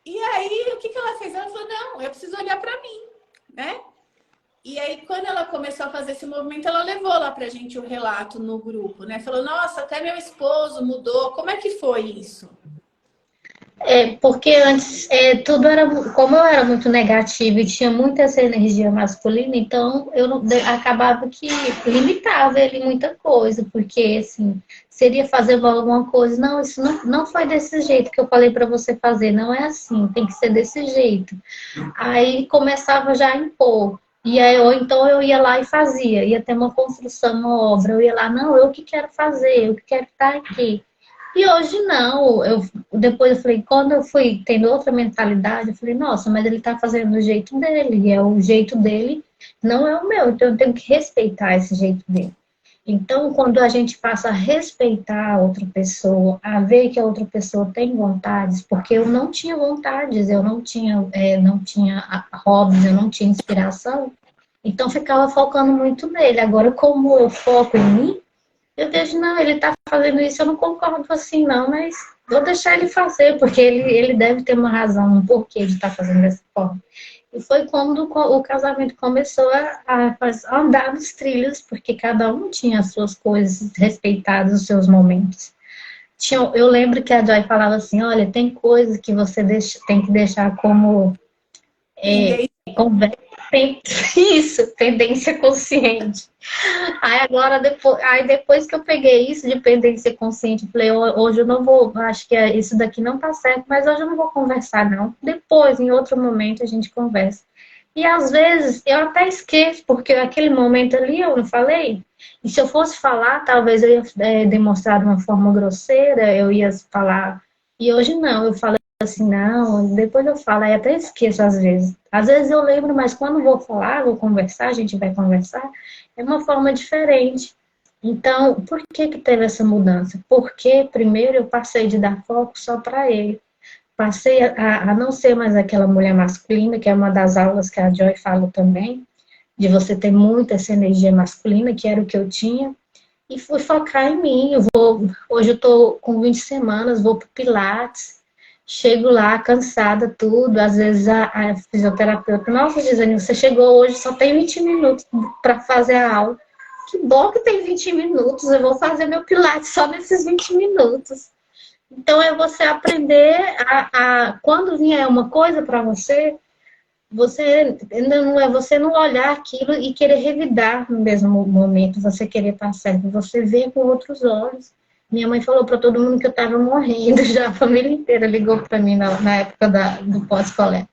E aí, o que ela fez? Ela falou, não, eu preciso olhar para mim, né? E aí, quando ela começou a fazer esse movimento, ela levou lá pra gente o relato no grupo, né? Falou, nossa, até meu esposo mudou. Como é que foi isso? Porque antes tudo era, como eu era muito negativa e tinha muita essa energia masculina, então eu não, acabava que limitava ele em muita coisa, porque assim, seria fazer alguma coisa, não, isso não foi desse jeito que eu falei para você fazer, não é assim, tem que ser desse jeito. Aí começava já a impor. E aí, ou então eu ia lá e fazia, ia ter uma construção, uma obra, eu ia lá, não, eu que quero fazer, eu que quero estar aqui. E hoje não, depois eu falei, quando eu fui tendo outra mentalidade, eu falei, nossa, mas ele tá fazendo do jeito dele, e é o jeito dele, não é o meu, então eu tenho que respeitar esse jeito dele. Então, quando a gente passa a respeitar a outra pessoa, a ver que a outra pessoa tem vontades, porque eu não tinha vontades, eu não tinha hobbies, eu não tinha inspiração, então ficava focando muito nele. Agora, como eu foco em mim, eu vejo, não, ele tá fazendo isso, eu não concordo assim, não, mas vou deixar ele fazer, porque ele deve ter uma razão, um porquê de estar fazendo dessa forma. E foi quando o casamento começou a andar nos trilhos, porque cada um tinha as suas coisas, respeitadas os seus momentos. Eu lembro que a Joy falava assim, olha, tem coisas que você tem que deixar como conversa, isso, tendência consciente. Aí depois que eu peguei isso de pendência consciente, eu falei, hoje eu não vou, acho que isso daqui não tá certo, mas hoje eu não vou conversar, não. Depois, em outro momento, a gente conversa. E às vezes eu até esqueço, porque aquele momento ali eu não falei. E se eu fosse falar, talvez eu ia demonstrar de uma forma grosseira, eu ia falar. E hoje não, eu falei assim, não, depois eu falo, aí até esqueço às vezes. Às vezes eu lembro, mas quando vou falar, vou conversar, a gente vai conversar, é uma forma diferente. Então, por que teve essa mudança? Porque, primeiro, eu passei de dar foco só para ele. Passei a não ser mais aquela mulher masculina, que é uma das aulas que a Joy fala também, de você ter muita essa energia masculina, que era o que eu tinha, e fui focar em mim. Hoje eu estou com 20 semanas, vou para o Pilates, chego lá cansada, tudo. Às vezes a fisioterapeuta, nossa, Gisane, você chegou hoje, só tem 20 minutos para fazer a aula. Que bom que tem 20 minutos, eu vou fazer meu Pilates só nesses 20 minutos. Então é você aprender quando vier uma coisa para você, você não olhar aquilo e querer revidar no mesmo momento, você querer passar, você ver com outros olhos. Minha mãe falou para todo mundo que eu estava morrendo, já a família inteira ligou para mim na época do pós-colégio.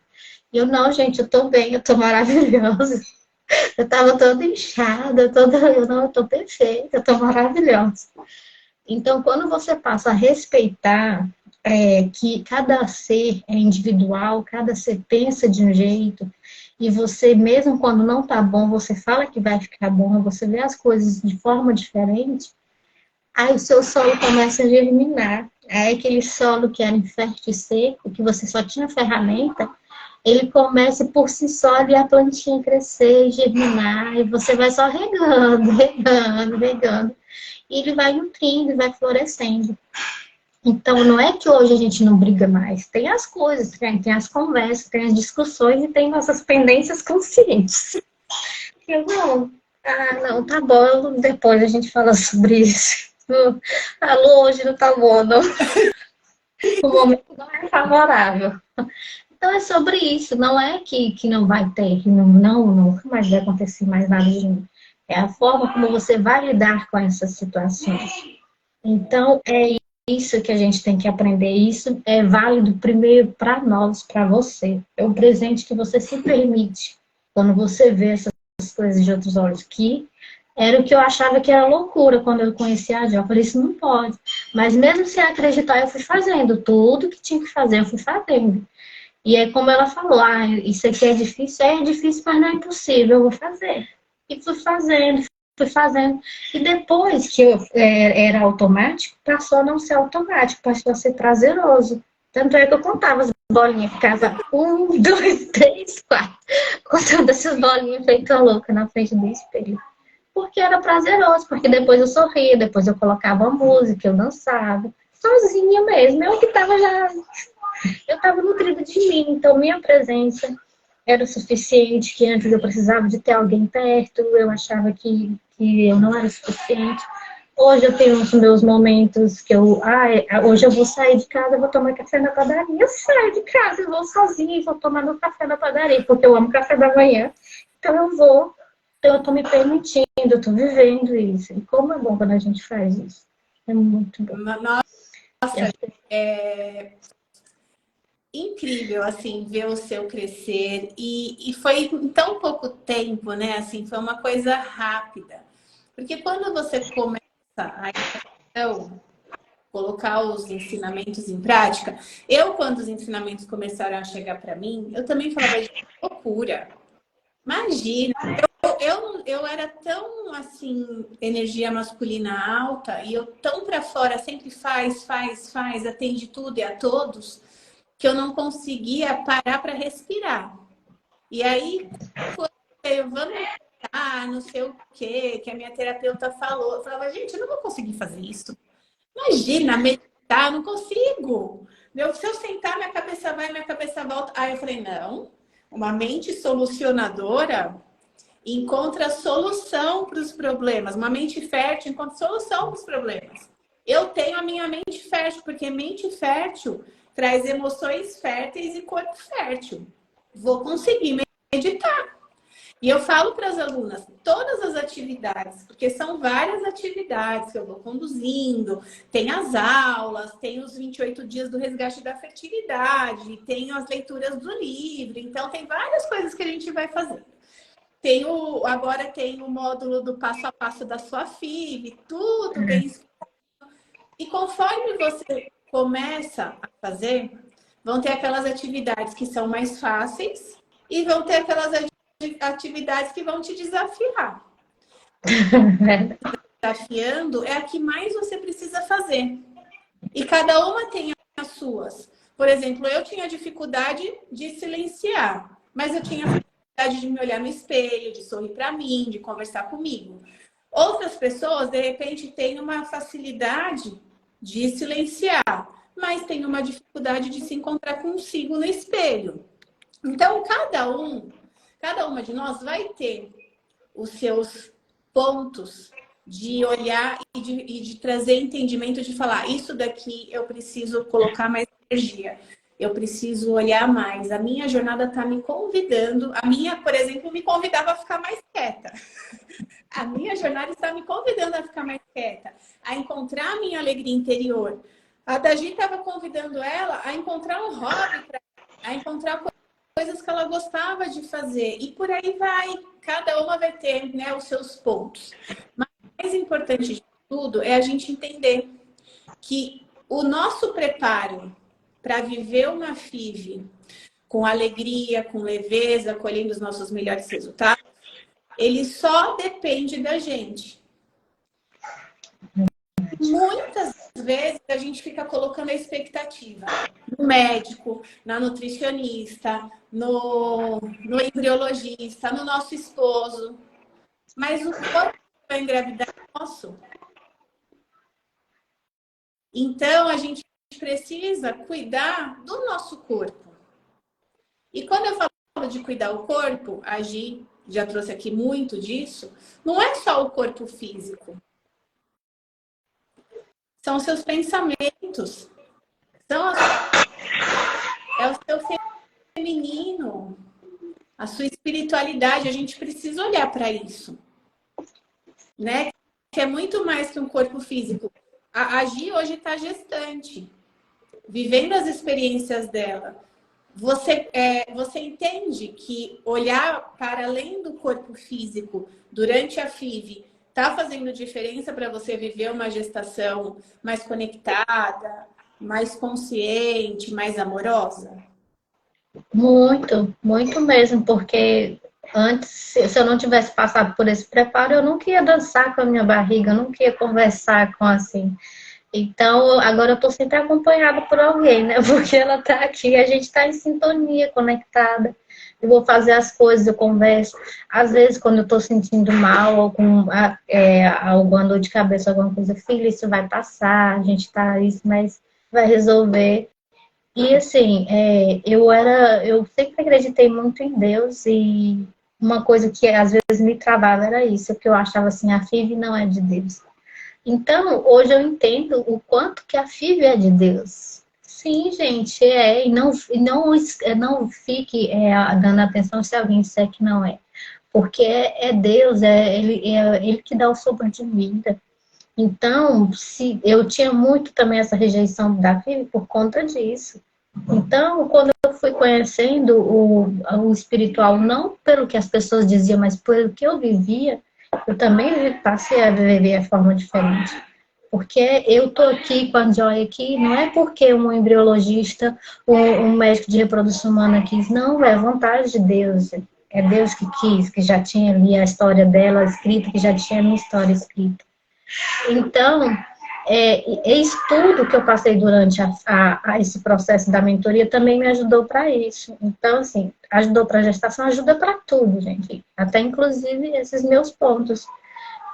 E eu, não, gente, eu estou bem, eu estou maravilhosa. Eu tava toda inchada, toda, eu não, eu tô perfeita, eu tô maravilhosa. Então, quando você passa a respeitar que cada ser é individual, cada ser pensa de um jeito, e você, mesmo quando não tá bom, você fala que vai ficar bom, você vê as coisas de forma diferente, aí o seu solo começa a germinar. Aí aquele solo que era infértil e seco, que você só tinha ferramenta, ele começa por si só ali a plantinha crescer, germinar, e você vai só regando, regando, regando. E ele vai nutrindo, vai florescendo. Então, não é que hoje a gente não briga mais. Tem as coisas, tem as conversas, tem as discussões e tem nossas pendências conscientes. Eu não, não, tá bom, depois a gente fala sobre isso. Alô, hoje não tá bom, não. O momento não é favorável. Então, é sobre isso. Não é que não vai ter, que nunca mais vai acontecer mais nada de ruim. É a forma como você vai lidar com essas situações. Então, é isso que a gente tem que aprender. Isso é válido primeiro para nós, para você. É um presente que você se permite quando você vê essas coisas de outros olhos. Que era o que eu achava que era loucura quando eu conheci a Jo. Eu falei, isso não pode. Mas mesmo sem acreditar, eu fui fazendo. Tudo que tinha que fazer, eu fui fazendo. E é como ela falou, isso aqui é difícil, mas não é impossível, eu vou fazer. E fui fazendo, fui fazendo. E depois que era automático, passou a não ser automático, passou a ser prazeroso. Tanto é que eu contava as bolinhas, ficava 1, 2, 3, 4, contando essas bolinhas feita louca na frente do espelho. Porque era prazeroso, porque depois eu sorria, depois eu colocava a música, eu dançava, sozinha mesmo. Eu que estava já, eu estava nutrida de mim, então minha presença era o suficiente, que antes eu precisava de ter alguém perto, eu achava que eu não era o suficiente. Hoje eu tenho os meus momentos que hoje eu vou sair de casa, eu vou tomar café na padaria. Eu saio de casa, eu vou sozinha e vou tomar meu café na padaria, porque eu amo café da manhã. Então eu vou, então eu tô me permitindo, eu tô vivendo isso. E como é bom quando a gente faz isso. É muito bom. Nossa, é incrível, assim, ver o seu crescer. E foi em tão pouco tempo, né? Assim, foi uma coisa rápida. Porque quando você começa a então, colocar os ensinamentos em prática, quando os ensinamentos começaram a chegar para mim, eu também falava de loucura. Imagina, eu era tão, assim, energia masculina alta e eu tão para fora, sempre faz, atende tudo e a todos, que eu não conseguia parar para respirar. E aí, quando eu, vamos não sei o quê, que a minha terapeuta falou, eu falava, gente, eu não vou conseguir fazer isso. Imagina, meditar, não consigo. Se eu sentar, minha cabeça vai, minha cabeça volta. Aí eu falei, não, uma mente solucionadora encontra solução para os problemas. Uma mente fértil encontra solução para os problemas. Eu tenho a minha mente fértil, porque mente fértil traz emoções férteis e corpo fértil. Vou conseguir meditar. E eu falo para as alunas, todas as atividades, porque são várias atividades que eu vou conduzindo, tem as aulas, tem os 28 dias do resgate da fertilidade, tem as leituras do livro, então tem várias coisas que a gente vai fazer. Agora tem o módulo do passo a passo da sua FIV, tudo bem. E conforme você começa a fazer, vão ter aquelas atividades que são mais fáceis e vão ter aquelas atividades que vão te desafiar. Desafiando é a que mais você precisa fazer. E cada uma tem as suas. Por exemplo, eu tinha dificuldade de silenciar, mas eu tinha dificuldade de me olhar no espelho, de sorrir para mim, de conversar comigo. Outras pessoas, de repente, têm uma facilidade de silenciar, mas têm uma dificuldade de se encontrar consigo no espelho. Então, cada uma de nós vai ter os seus pontos de olhar e de trazer entendimento, de falar, isso daqui eu preciso colocar mais energia, eu preciso olhar mais. A minha jornada está me convidando, a minha, por exemplo, me convidava a ficar mais quieta. A minha jornada está me convidando a ficar mais quieta, a encontrar a minha alegria interior. A Dagi estava convidando ela a encontrar um hobby, a encontrar coisas que ela gostava de fazer. E por aí vai. Cada uma vai ter, né, os seus pontos. Mas o mais importante de tudo é a gente entender que o nosso preparo para viver uma FIV com alegria, com leveza, colhendo os nossos melhores resultados, ele só depende da gente. Muitas vezes a gente fica colocando a expectativa no médico, na nutricionista, no embriologista, no nosso esposo. Mas o corpo para engravidar é nosso. Então, a gente precisa cuidar do nosso corpo. E quando eu falo de cuidar o corpo, a Gi já trouxe aqui muito disso, não é só o corpo físico. São os seus pensamentos. É o seu feminino. A sua espiritualidade. A gente precisa olhar para isso. Né? Que é muito mais que um corpo físico. A Gi hoje está gestante. Vivendo as experiências dela. Você entende que olhar para além do corpo físico durante a FIV está fazendo diferença para você viver uma gestação mais conectada, mais consciente, mais amorosa? Muito, muito mesmo, porque antes, se eu não tivesse passado por esse preparo, eu nunca ia dançar com a minha barriga, eu nunca ia conversar com assim. Então, agora eu estou sempre acompanhada por alguém, né? Porque ela está aqui, a gente está em sintonia, conectada. Eu vou fazer as coisas, eu converso. Às vezes, quando eu estou sentindo mal, ou com alguma dor de cabeça, alguma coisa, filha, isso vai passar, a gente está isso, mas vai resolver. E assim, eu sempre acreditei muito em Deus, e uma coisa que às vezes me travava era isso, que eu achava assim, a FIV não é de Deus. Então, hoje eu entendo o quanto que a FIV é de Deus. Sim, gente, e não fique dando atenção se alguém disser que não é. Porque é Deus, ele que dá o sopro de vida. Então, se eu tinha muito também essa rejeição da FIV por conta disso. Então, quando eu fui conhecendo o espiritual, não pelo que as pessoas diziam, mas pelo que eu vivia, eu também passei a viver a forma diferente. Porque eu tô aqui com a Joy aqui, não é porque um embriologista ou um médico de reprodução humana quis, não, é vontade de Deus. É Deus que quis, que já tinha ali a história dela escrita, que já tinha a minha história escrita. Então, isso tudo que eu passei durante esse processo da mentoria também me ajudou para isso. Então, assim, ajudou para a gestação, ajuda para tudo, gente. Até, inclusive, esses meus pontos.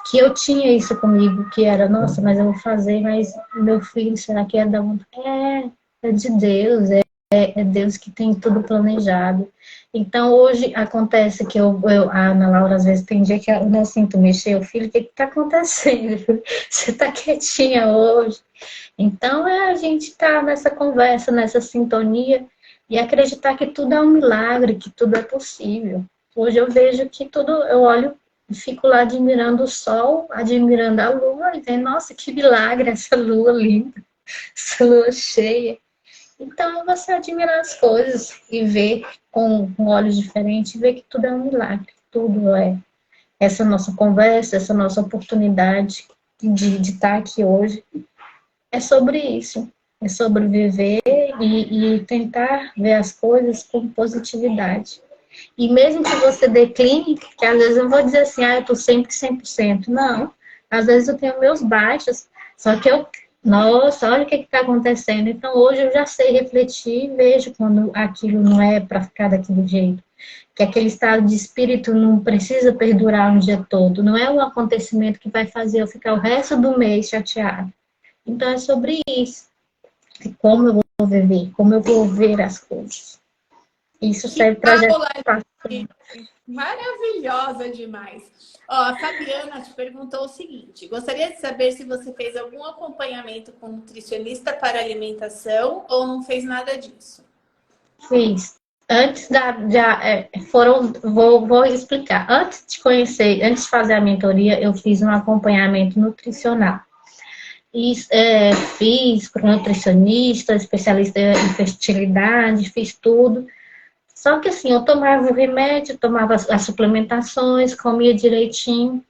Que eu tinha isso comigo, que era, nossa, mas eu vou fazer, mas meu filho, será que é da onde? É de Deus, é Deus que tem tudo planejado. Então, hoje acontece que a Ana Laura, às vezes, tem dia que eu não sinto mexer, o filho, o que está acontecendo? Você está quietinha hoje? Então, a gente está nessa conversa, nessa sintonia, e acreditar que tudo é um milagre, que tudo é possível. Hoje eu vejo que tudo, eu olho e fico lá admirando o sol, admirando a lua, e vendo, nossa, que milagre essa lua linda, essa lua cheia. Então, você admirar as coisas e ver com olhos diferentes, ver que tudo é um milagre, tudo é. Essa nossa conversa, essa nossa oportunidade de estar aqui hoje, é sobre isso. É sobre viver e tentar ver as coisas com positividade. E mesmo que você decline, que às vezes eu vou dizer assim, eu tô sempre 100%. Não, às vezes eu tenho meus baixos, só que nossa, olha o que está acontecendo. Então hoje eu já sei refletir e vejo quando aquilo não é para ficar daquele jeito. Que aquele estado de espírito não precisa perdurar um dia todo. Não é um acontecimento que vai fazer eu ficar o resto do mês chateado. Então é sobre isso. Como eu vou viver, como eu vou ver as coisas. Isso serve para gestação. Maravilhosa demais. Ó, a Fabiana te perguntou o seguinte: gostaria de saber se você fez algum acompanhamento com nutricionista para alimentação ou não fez nada disso? Fiz. Antes vou explicar. Antes de fazer a mentoria, eu fiz um acompanhamento nutricional. Fiz com nutricionista, especialista em fertilidade, fiz tudo. Só que assim, eu tomava o remédio, tomava as suplementações, comia direitinho.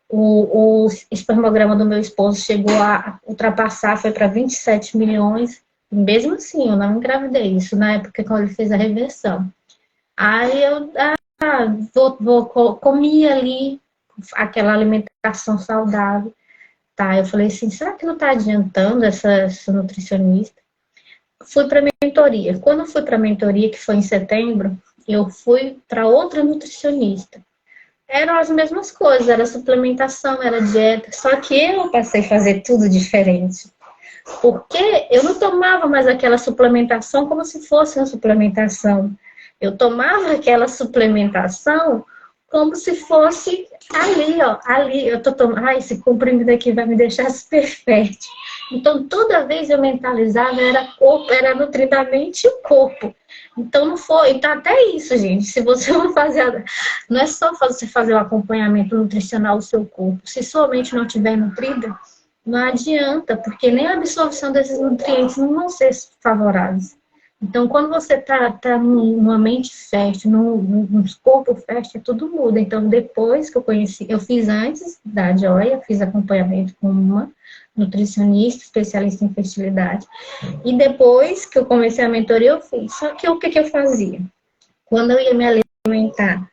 O espermograma do meu esposo chegou a ultrapassar, foi para 27 milhões. Mesmo assim, eu não engravidei. Isso na época quando ele fez a reversão. Aí eu comia ali aquela alimentação saudável. Tá, eu falei assim, será que não está adiantando essa nutricionista? Fui para mentoria. Quando eu fui para mentoria, que foi em setembro, eu fui para outra nutricionista. Eram as mesmas coisas, era suplementação, era dieta, só que eu passei a fazer tudo diferente. Porque eu não tomava mais aquela suplementação como se fosse uma suplementação. Eu tomava aquela suplementação como se fosse ali, ó, ali. Eu tô tomando, esse comprimido aqui vai me deixar super fértil. Então, toda vez eu mentalizava, era corpo, era nutridamente o corpo. Então, não foi. Então, até isso, gente. Se você não fazer. Não é só você fazer o acompanhamento nutricional do seu corpo. Se sua mente não estiver nutrida, não adianta, porque nem a absorção desses nutrientes não vão ser favoráveis. Então, quando você tá numa mente fértil, num corpo fértil, tudo muda. Então, depois que eu conheci, eu fiz antes da Joia, fiz acompanhamento com uma nutricionista, especialista em fertilidade. E depois que eu comecei a mentoria, eu fiz. Só que o que eu fazia? Quando eu ia me alimentar,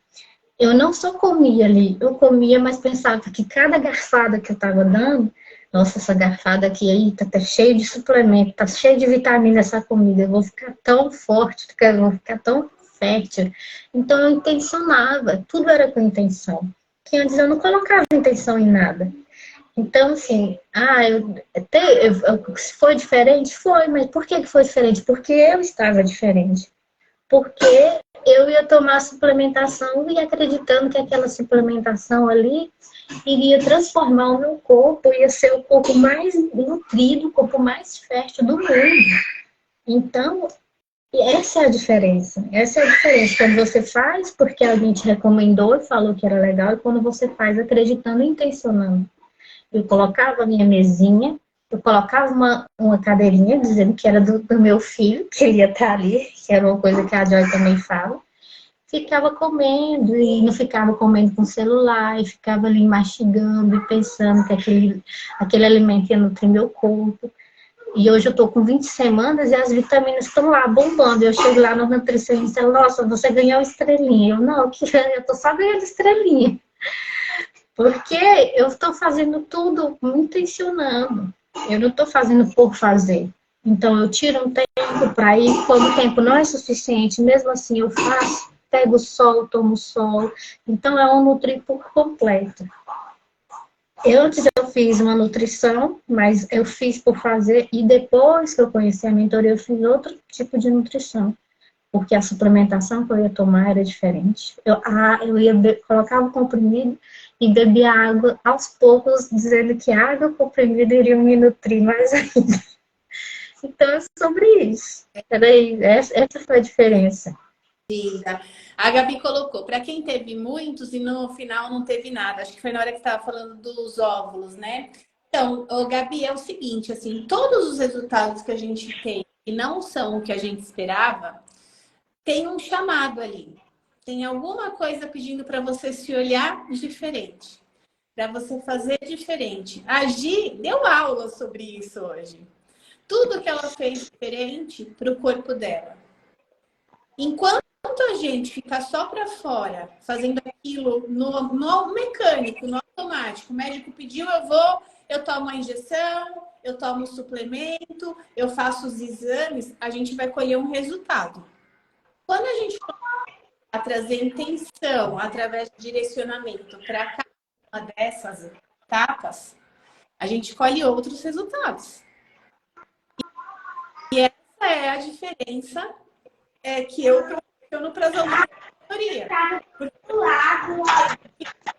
eu não só comia ali, eu comia, mas pensava que cada garfada que eu estava dando, nossa, essa garfada aqui aí tá cheio de suplemento, tá cheio de vitamina essa comida, eu vou ficar tão forte, eu vou ficar tão fértil. Então eu intencionava, tudo era com intenção. Que antes eu não colocava intenção em nada. Então, assim, se foi diferente, foi, mas por que foi diferente? Porque eu estava diferente. Porque eu ia tomar suplementação e acreditando que aquela suplementação ali iria transformar o meu corpo, ia ser o corpo mais nutrido, o corpo mais fértil do mundo. Então, essa é a diferença. Essa é a diferença. Quando você faz porque alguém te recomendou e falou que era legal, e quando você faz acreditando e intencionando. Eu colocava a minha mesinha, eu colocava uma cadeirinha dizendo que era do meu filho, que ele ia estar ali, que era uma coisa que a Joy também fala. Ficava comendo e não ficava comendo com celular, e ficava ali mastigando e pensando que aquele alimento ia nutrir meu corpo. E hoje eu tô com 20 semanas e as vitaminas estão lá bombando. Eu chego lá no nutricionista e nossa, você ganhou estrelinha. Eu, não, eu tô só ganhando estrelinha. Porque eu estou fazendo tudo intencionando. Eu não estou fazendo por fazer. Então, eu tiro um tempo para ir. Quando o tempo não é suficiente, mesmo assim eu faço. Pego o sol, tomo sol. Então, é um nutrir por completo. Antes eu fiz uma nutrição, mas eu fiz por fazer. E depois que eu conheci a mentoria, eu fiz outro tipo de nutrição. Porque a suplementação que eu ia tomar era diferente. Colocava o comprimido e bebia água aos poucos, dizendo que a água comprimida iria me nutrir mais ainda. Então, é sobre isso. Essa foi a diferença. A Gabi colocou, para quem teve muitos e no final não teve nada. Acho que foi na hora que estava falando dos óvulos, né? Então, Gabi, é o seguinte, assim, todos os resultados que a gente tem e não são o que a gente esperava, tem um chamado ali. Tem alguma coisa pedindo para você se olhar diferente, para você fazer diferente. A Gi deu aula sobre isso hoje. Tudo que ela fez diferente para o corpo dela. Enquanto a gente fica só para fora, fazendo aquilo no mecânico, no automático, o médico pediu, eu tomo a injeção, eu tomo o suplemento, eu faço os exames, a gente vai colher um resultado. Quando a gente a trazer intenção através de direcionamento para cada uma dessas etapas, a gente colhe outros resultados. E essa é a diferença que eu proporciono para as alunas da mentoria.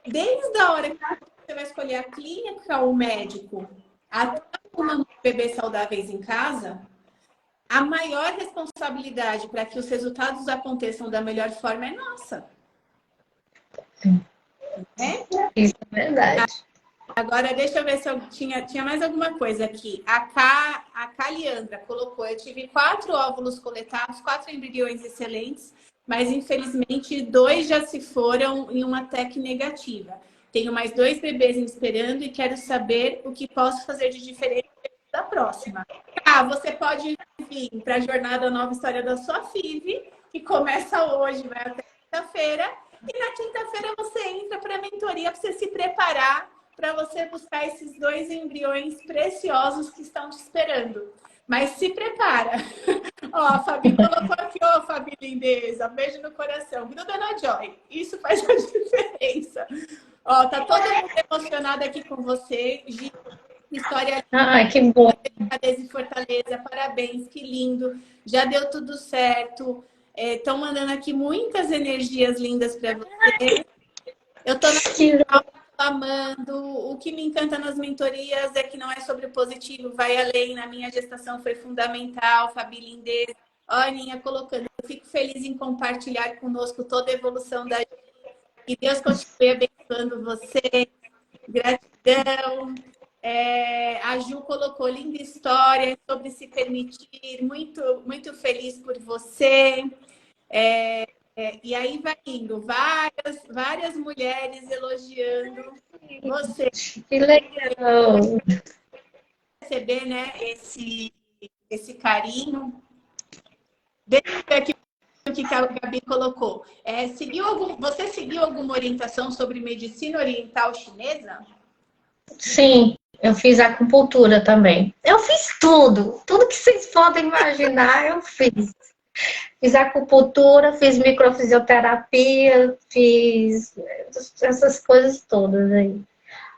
Desde a hora que você vai escolher a clínica ou o médico, até uma bebê saudáveis em casa, a maior responsabilidade para que os resultados aconteçam da melhor forma é nossa. Isso é verdade. Agora, deixa eu ver se eu tinha mais alguma coisa aqui. A Caliandra colocou, eu tive 4 óvulos coletados, 4 embriões excelentes, mas infelizmente 2 já se foram em uma TEC negativa. Tenho mais 2 bebês esperando e quero saber o que posso fazer de diferente da próxima. Ah, você pode vir para a jornada Nova História da sua FIV, que começa hoje, vai até quinta-feira. E na quinta-feira você entra para a mentoria para você se preparar para você buscar esses 2 embriões preciosos que estão te esperando. Mas se prepara. Ó, a Fabi colocou aqui, ó, Fabi lindeza, beijo no coração. Gruda na Joy, isso faz a diferença. Ó, tá todo mundo emocionado aqui com você. História Ai, que bom. de Fortaleza, parabéns, que lindo. Já deu tudo certo. Estão mandando aqui muitas energias lindas para você. Eu tô amando. O que me encanta nas mentorias é que não é sobre o positivo, vai além. Na minha gestação foi fundamental, Fabi lindeza. Ó, Aninha colocando, eu fico feliz em compartilhar conosco toda a evolução da gente. Que Deus continue abençoando você. Gratidão. A Ju colocou linda história sobre se permitir, muito, muito feliz por você. E aí vai indo, várias mulheres elogiando você. Que legal. Receber, né, esse carinho. Deixa eu ver aqui o que a Gabi colocou. Você seguiu alguma orientação sobre medicina oriental chinesa? Sim, eu fiz acupuntura também. Eu fiz tudo que vocês podem imaginar, eu fiz. Fiz acupuntura, fiz microfisioterapia, fiz essas coisas todas aí.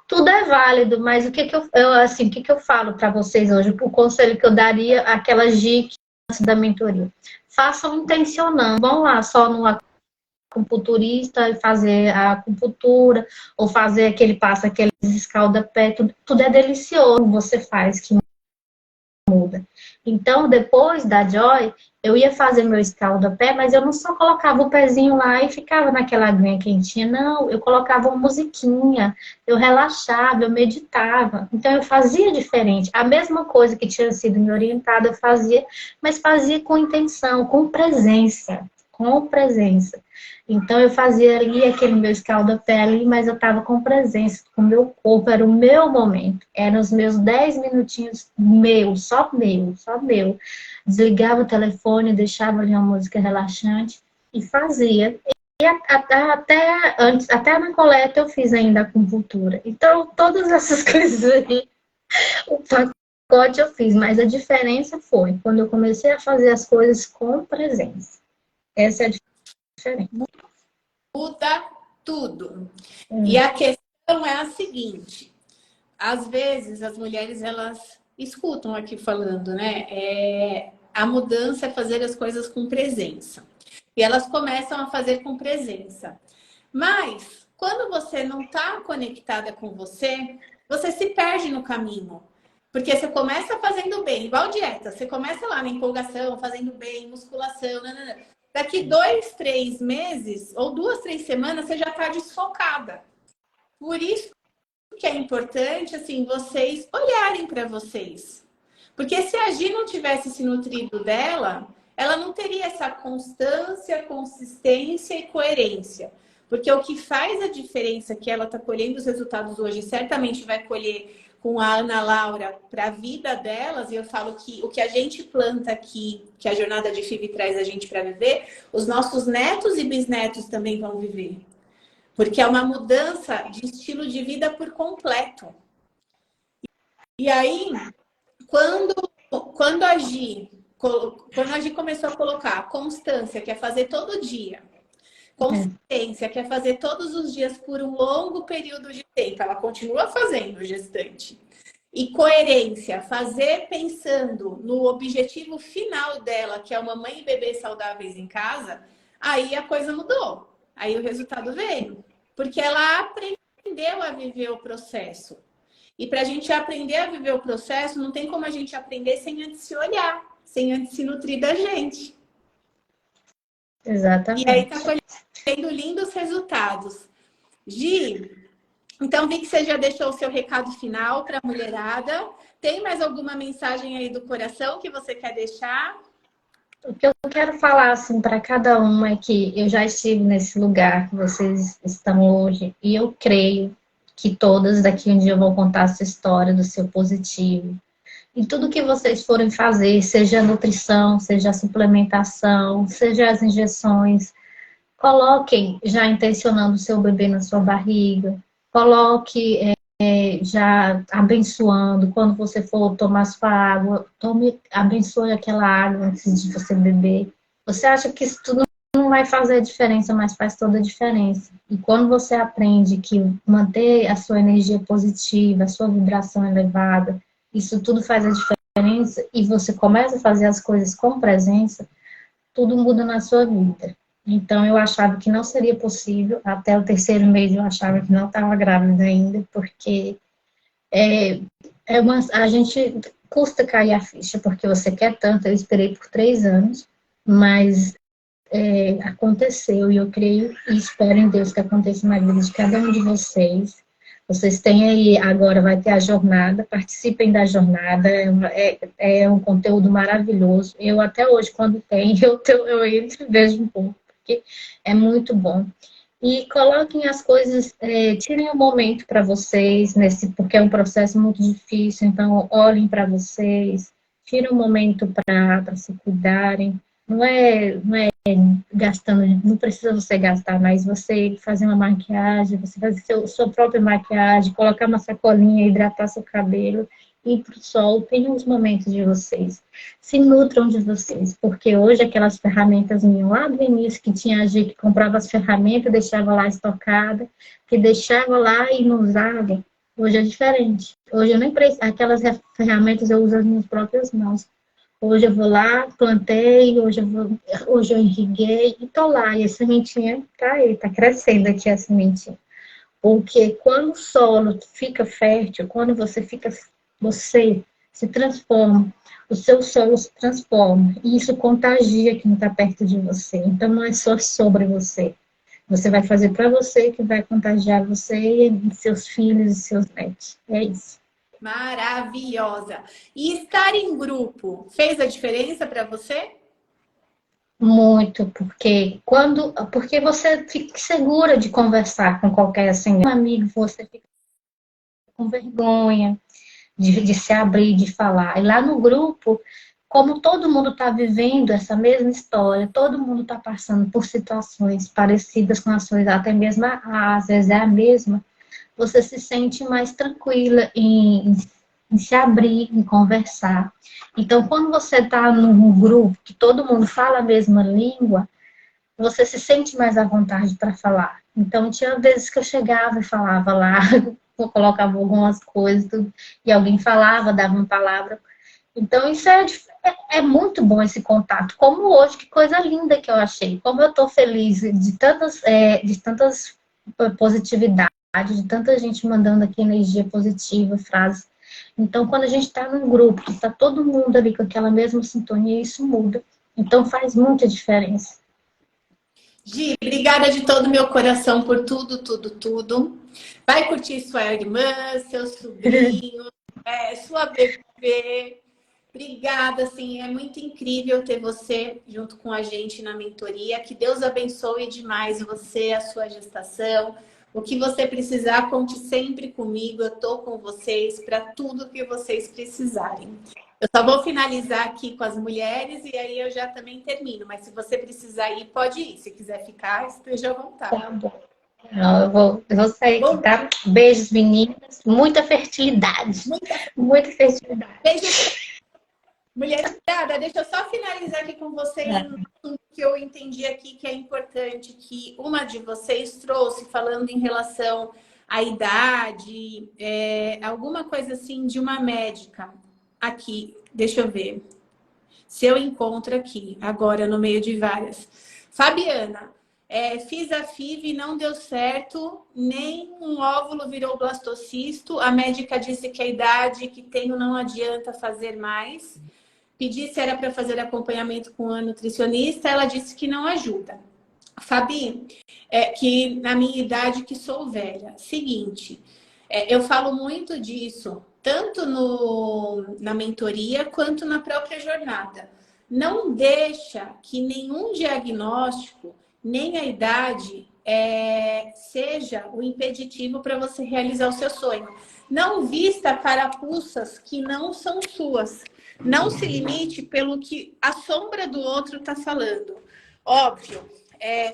Tudo é válido, mas o que que eu falo para vocês hoje? O conselho que eu daria, aquelas dicas da mentoria. Façam intencionando, vão lá só no acupunturista e fazer a acupuntura, ou fazer aqueles escalda-pé, tudo é delicioso, você faz que muda. Então, depois da Joy, eu ia fazer meu escalda-pé, mas eu não só colocava o pezinho lá e ficava naquela aguinha quentinha, não, eu colocava uma musiquinha, eu relaxava, eu meditava. Então, eu fazia diferente. A mesma coisa que tinha sido me orientada, eu fazia, mas fazia com intenção, com presença. Com presença. Então, eu fazia ali aquele meu escalda-pé ali, mas eu estava com presença, com o meu corpo, era o meu momento. Eram os meus 10 minutinhos só meu. Desligava o telefone, deixava ali uma música relaxante e fazia. E até na coleta eu fiz ainda a acupuntura. Então, todas essas coisas aí, o pacote eu fiz, mas a diferença foi quando eu comecei a fazer as coisas com presença. Essa é a diferença. Muda tudo. E a questão é a seguinte: às vezes as mulheres elas escutam aqui falando, né? A mudança é fazer as coisas com presença. E elas começam a fazer com presença. Mas quando você não está conectada com você, você se perde no caminho. Porque você começa fazendo bem, igual dieta. Você começa lá na empolgação, fazendo bem, musculação, nanana. Daqui 2, 3 meses, ou 2, 3 semanas, você já está desfocada. Por isso que é importante, assim, vocês olharem para vocês. Porque se a Gi não tivesse se nutrido dela, ela não teria essa constância, consistência e coerência. Porque o que faz a diferença que ela está colhendo os resultados hoje, certamente vai colher com a Ana Laura para a vida delas, e eu falo que o que a gente planta aqui, que a jornada de FIV traz a gente para viver, os nossos netos e bisnetos também vão viver. Porque é uma mudança de estilo de vida por completo. E aí, quando a Gi começou a colocar constância, que é fazer todo dia, consistência, que é fazer todos os dias por um longo período de tempo. Ela continua fazendo, gestante. E coerência, fazer pensando no objetivo final dela, que é uma mãe e bebê saudáveis em casa, aí a coisa mudou. Aí o resultado veio. Porque ela aprendeu a viver o processo. E para a gente aprender a viver o processo, não tem como a gente aprender sem antes se olhar, sem antes se nutrir da gente. Exatamente. E aí tá colhendo lindos resultados. Gi, então vi que você já deixou o seu recado final para a mulherada. Tem mais alguma mensagem aí do coração que você quer deixar? O que eu quero falar assim para cada um é que eu já estive nesse lugar que vocês estão hoje e eu creio que todas daqui um dia vão contar a sua história do seu positivo. E tudo que vocês forem fazer, seja a nutrição, seja a suplementação, seja as injeções, coloquem já intencionando o seu bebê na sua barriga, coloque já abençoando, quando você for tomar sua água, abençoe aquela água antes de você beber. Você acha que isso tudo não vai fazer diferença, mas faz toda a diferença. E quando você aprende que manter a sua energia positiva, a sua vibração elevada, isso tudo faz a diferença e você começa a fazer as coisas com presença, tudo muda na sua vida. Então, eu achava que não seria possível, até o terceiro mês eu achava que não estava grávida ainda, porque a gente custa cair a ficha, porque você quer tanto. Eu esperei por 3 anos, mas aconteceu, e eu creio e espero em Deus que aconteça na vida de cada um de vocês. Vocês têm aí, agora vai ter a jornada, participem da jornada, é um conteúdo maravilhoso. Eu até hoje, quando tem, eu entro e vejo um pouco, porque é muito bom. E coloquem as coisas, tirem um momento para vocês, porque é um processo muito difícil, então olhem para vocês, tirem um momento para se cuidarem. Não é gastando, não precisa você gastar, mas você fazer uma maquiagem, você fazer sua própria maquiagem, colocar uma sacolinha, hidratar seu cabelo, ir para o sol, tenham os momentos de vocês. Se nutram de vocês, porque hoje aquelas ferramentas minhas lá do início, que tinha a gente que comprava as ferramentas, deixava lá estocada, que deixava lá e não usava, hoje é diferente. Hoje eu nem preciso, aquelas ferramentas eu uso as minhas próprias mãos. Hoje eu vou lá, plantei, hoje eu irriguei e tô lá. E a sementinha tá aí, tá crescendo aqui a sementinha. Porque quando o solo fica fértil, quando você se transforma, o seu solo se transforma. E isso contagia quem está perto de você. Então não é só sobre você. Você vai fazer para você, que vai contagiar você e seus filhos e seus netos. É isso. Maravilhosa. E estar em grupo fez a diferença para você? Muito, porque você fica segura de conversar com qualquer assim, um amigo, você fica com vergonha de se abrir, de falar. E lá no grupo, como todo mundo está vivendo essa mesma história, todo mundo está passando por situações parecidas com as suas, até mesmo às vezes é a mesma, você se sente mais tranquila em se abrir, em conversar. Então, quando você está num grupo que todo mundo fala a mesma língua, você se sente mais à vontade para falar. Então, tinha vezes que eu chegava e falava lá, eu colocava algumas coisas, e alguém falava, dava uma palavra. Então, isso é muito bom esse contato. Como hoje, que coisa linda que eu achei. Como eu estou feliz de tantas positividades, de tanta gente mandando aqui energia positiva, frases. Então, quando a gente está num grupo, que está todo mundo ali com aquela mesma sintonia, isso muda. Então, faz muita diferença. Gi, obrigada de todo o meu coração por tudo, tudo, tudo. Vai curtir sua irmã, seu sobrinho, sua bebê. Obrigada, assim, é muito incrível ter você junto com a gente na mentoria. Que Deus abençoe demais você, a sua gestação. O que você precisar, conte sempre comigo. Eu tô com vocês para tudo que vocês precisarem. Eu só vou finalizar aqui com as mulheres e aí eu já também termino. Mas se você precisar ir, pode ir. Se quiser ficar, esteja à vontade. Tá bom. Não, eu vou sair aqui, tá? Beijos, meninas. Muita fertilidade. Muita fertilidade. Beijos. Mulherada, deixa eu só finalizar aqui com vocês um que eu entendi aqui que é importante, que uma de vocês trouxe falando em relação à idade, alguma coisa assim de uma médica. Aqui, deixa eu ver se eu encontro aqui, agora no meio de várias. Fabiana, fiz a FIV e não deu certo, nem um óvulo virou blastocisto. A médica disse que a idade que tenho não adianta fazer mais. Pedi se era para fazer acompanhamento com a nutricionista, ela disse que não ajuda. Fabi, que na minha idade que sou velha. Seguinte, eu falo muito disso, tanto na mentoria quanto na própria jornada. Não deixa que nenhum diagnóstico, nem a idade, seja o impeditivo para você realizar o seu sonho. Não vista carapuças que não são suas. Não se limite pelo que a sombra do outro está falando. Óbvio,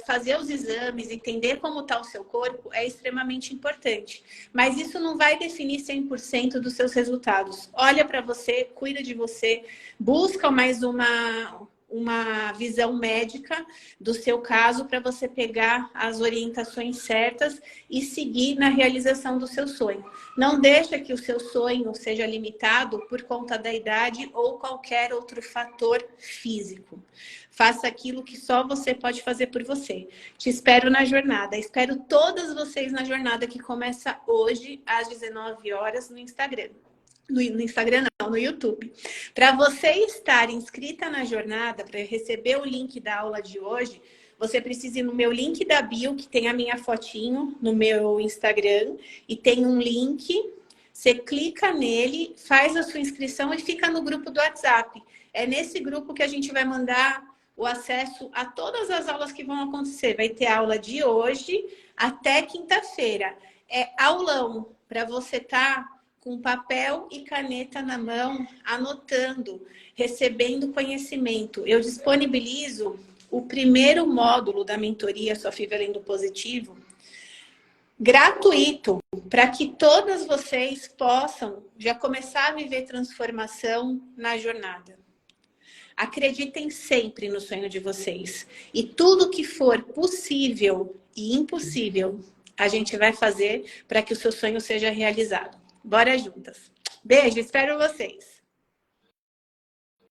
fazer os exames, entender como está o seu corpo é extremamente importante. Mas isso não vai definir 100% dos seus resultados. Olha para você, cuida de você, busca mais uma visão médica do seu caso para você pegar as orientações certas e seguir na realização do seu sonho. Não deixa que o seu sonho seja limitado por conta da idade ou qualquer outro fator físico. Faça aquilo que só você pode fazer por você. Te espero na jornada. Espero todas vocês na jornada que começa hoje às 19 horas no Instagram. No Instagram não, no YouTube. Para você estar inscrita na jornada, para receber o link da aula de hoje, você precisa ir no meu link da bio, que tem a minha fotinho no meu Instagram, e tem um link, você clica nele, faz a sua inscrição e fica no grupo do WhatsApp. É nesse grupo que a gente vai mandar o acesso a todas as aulas que vão acontecer. Vai ter aula de hoje até quinta-feira. É aulão para você estar com papel e caneta na mão, anotando, recebendo conhecimento. Eu disponibilizo o primeiro módulo da mentoria Sua FIV Além do Positivo, gratuito, para que todas vocês possam já começar a viver transformação na jornada. Acreditem sempre no sonho de vocês. E tudo que for possível e impossível, a gente vai fazer para que o seu sonho seja realizado. Bora juntas. Beijo, espero vocês.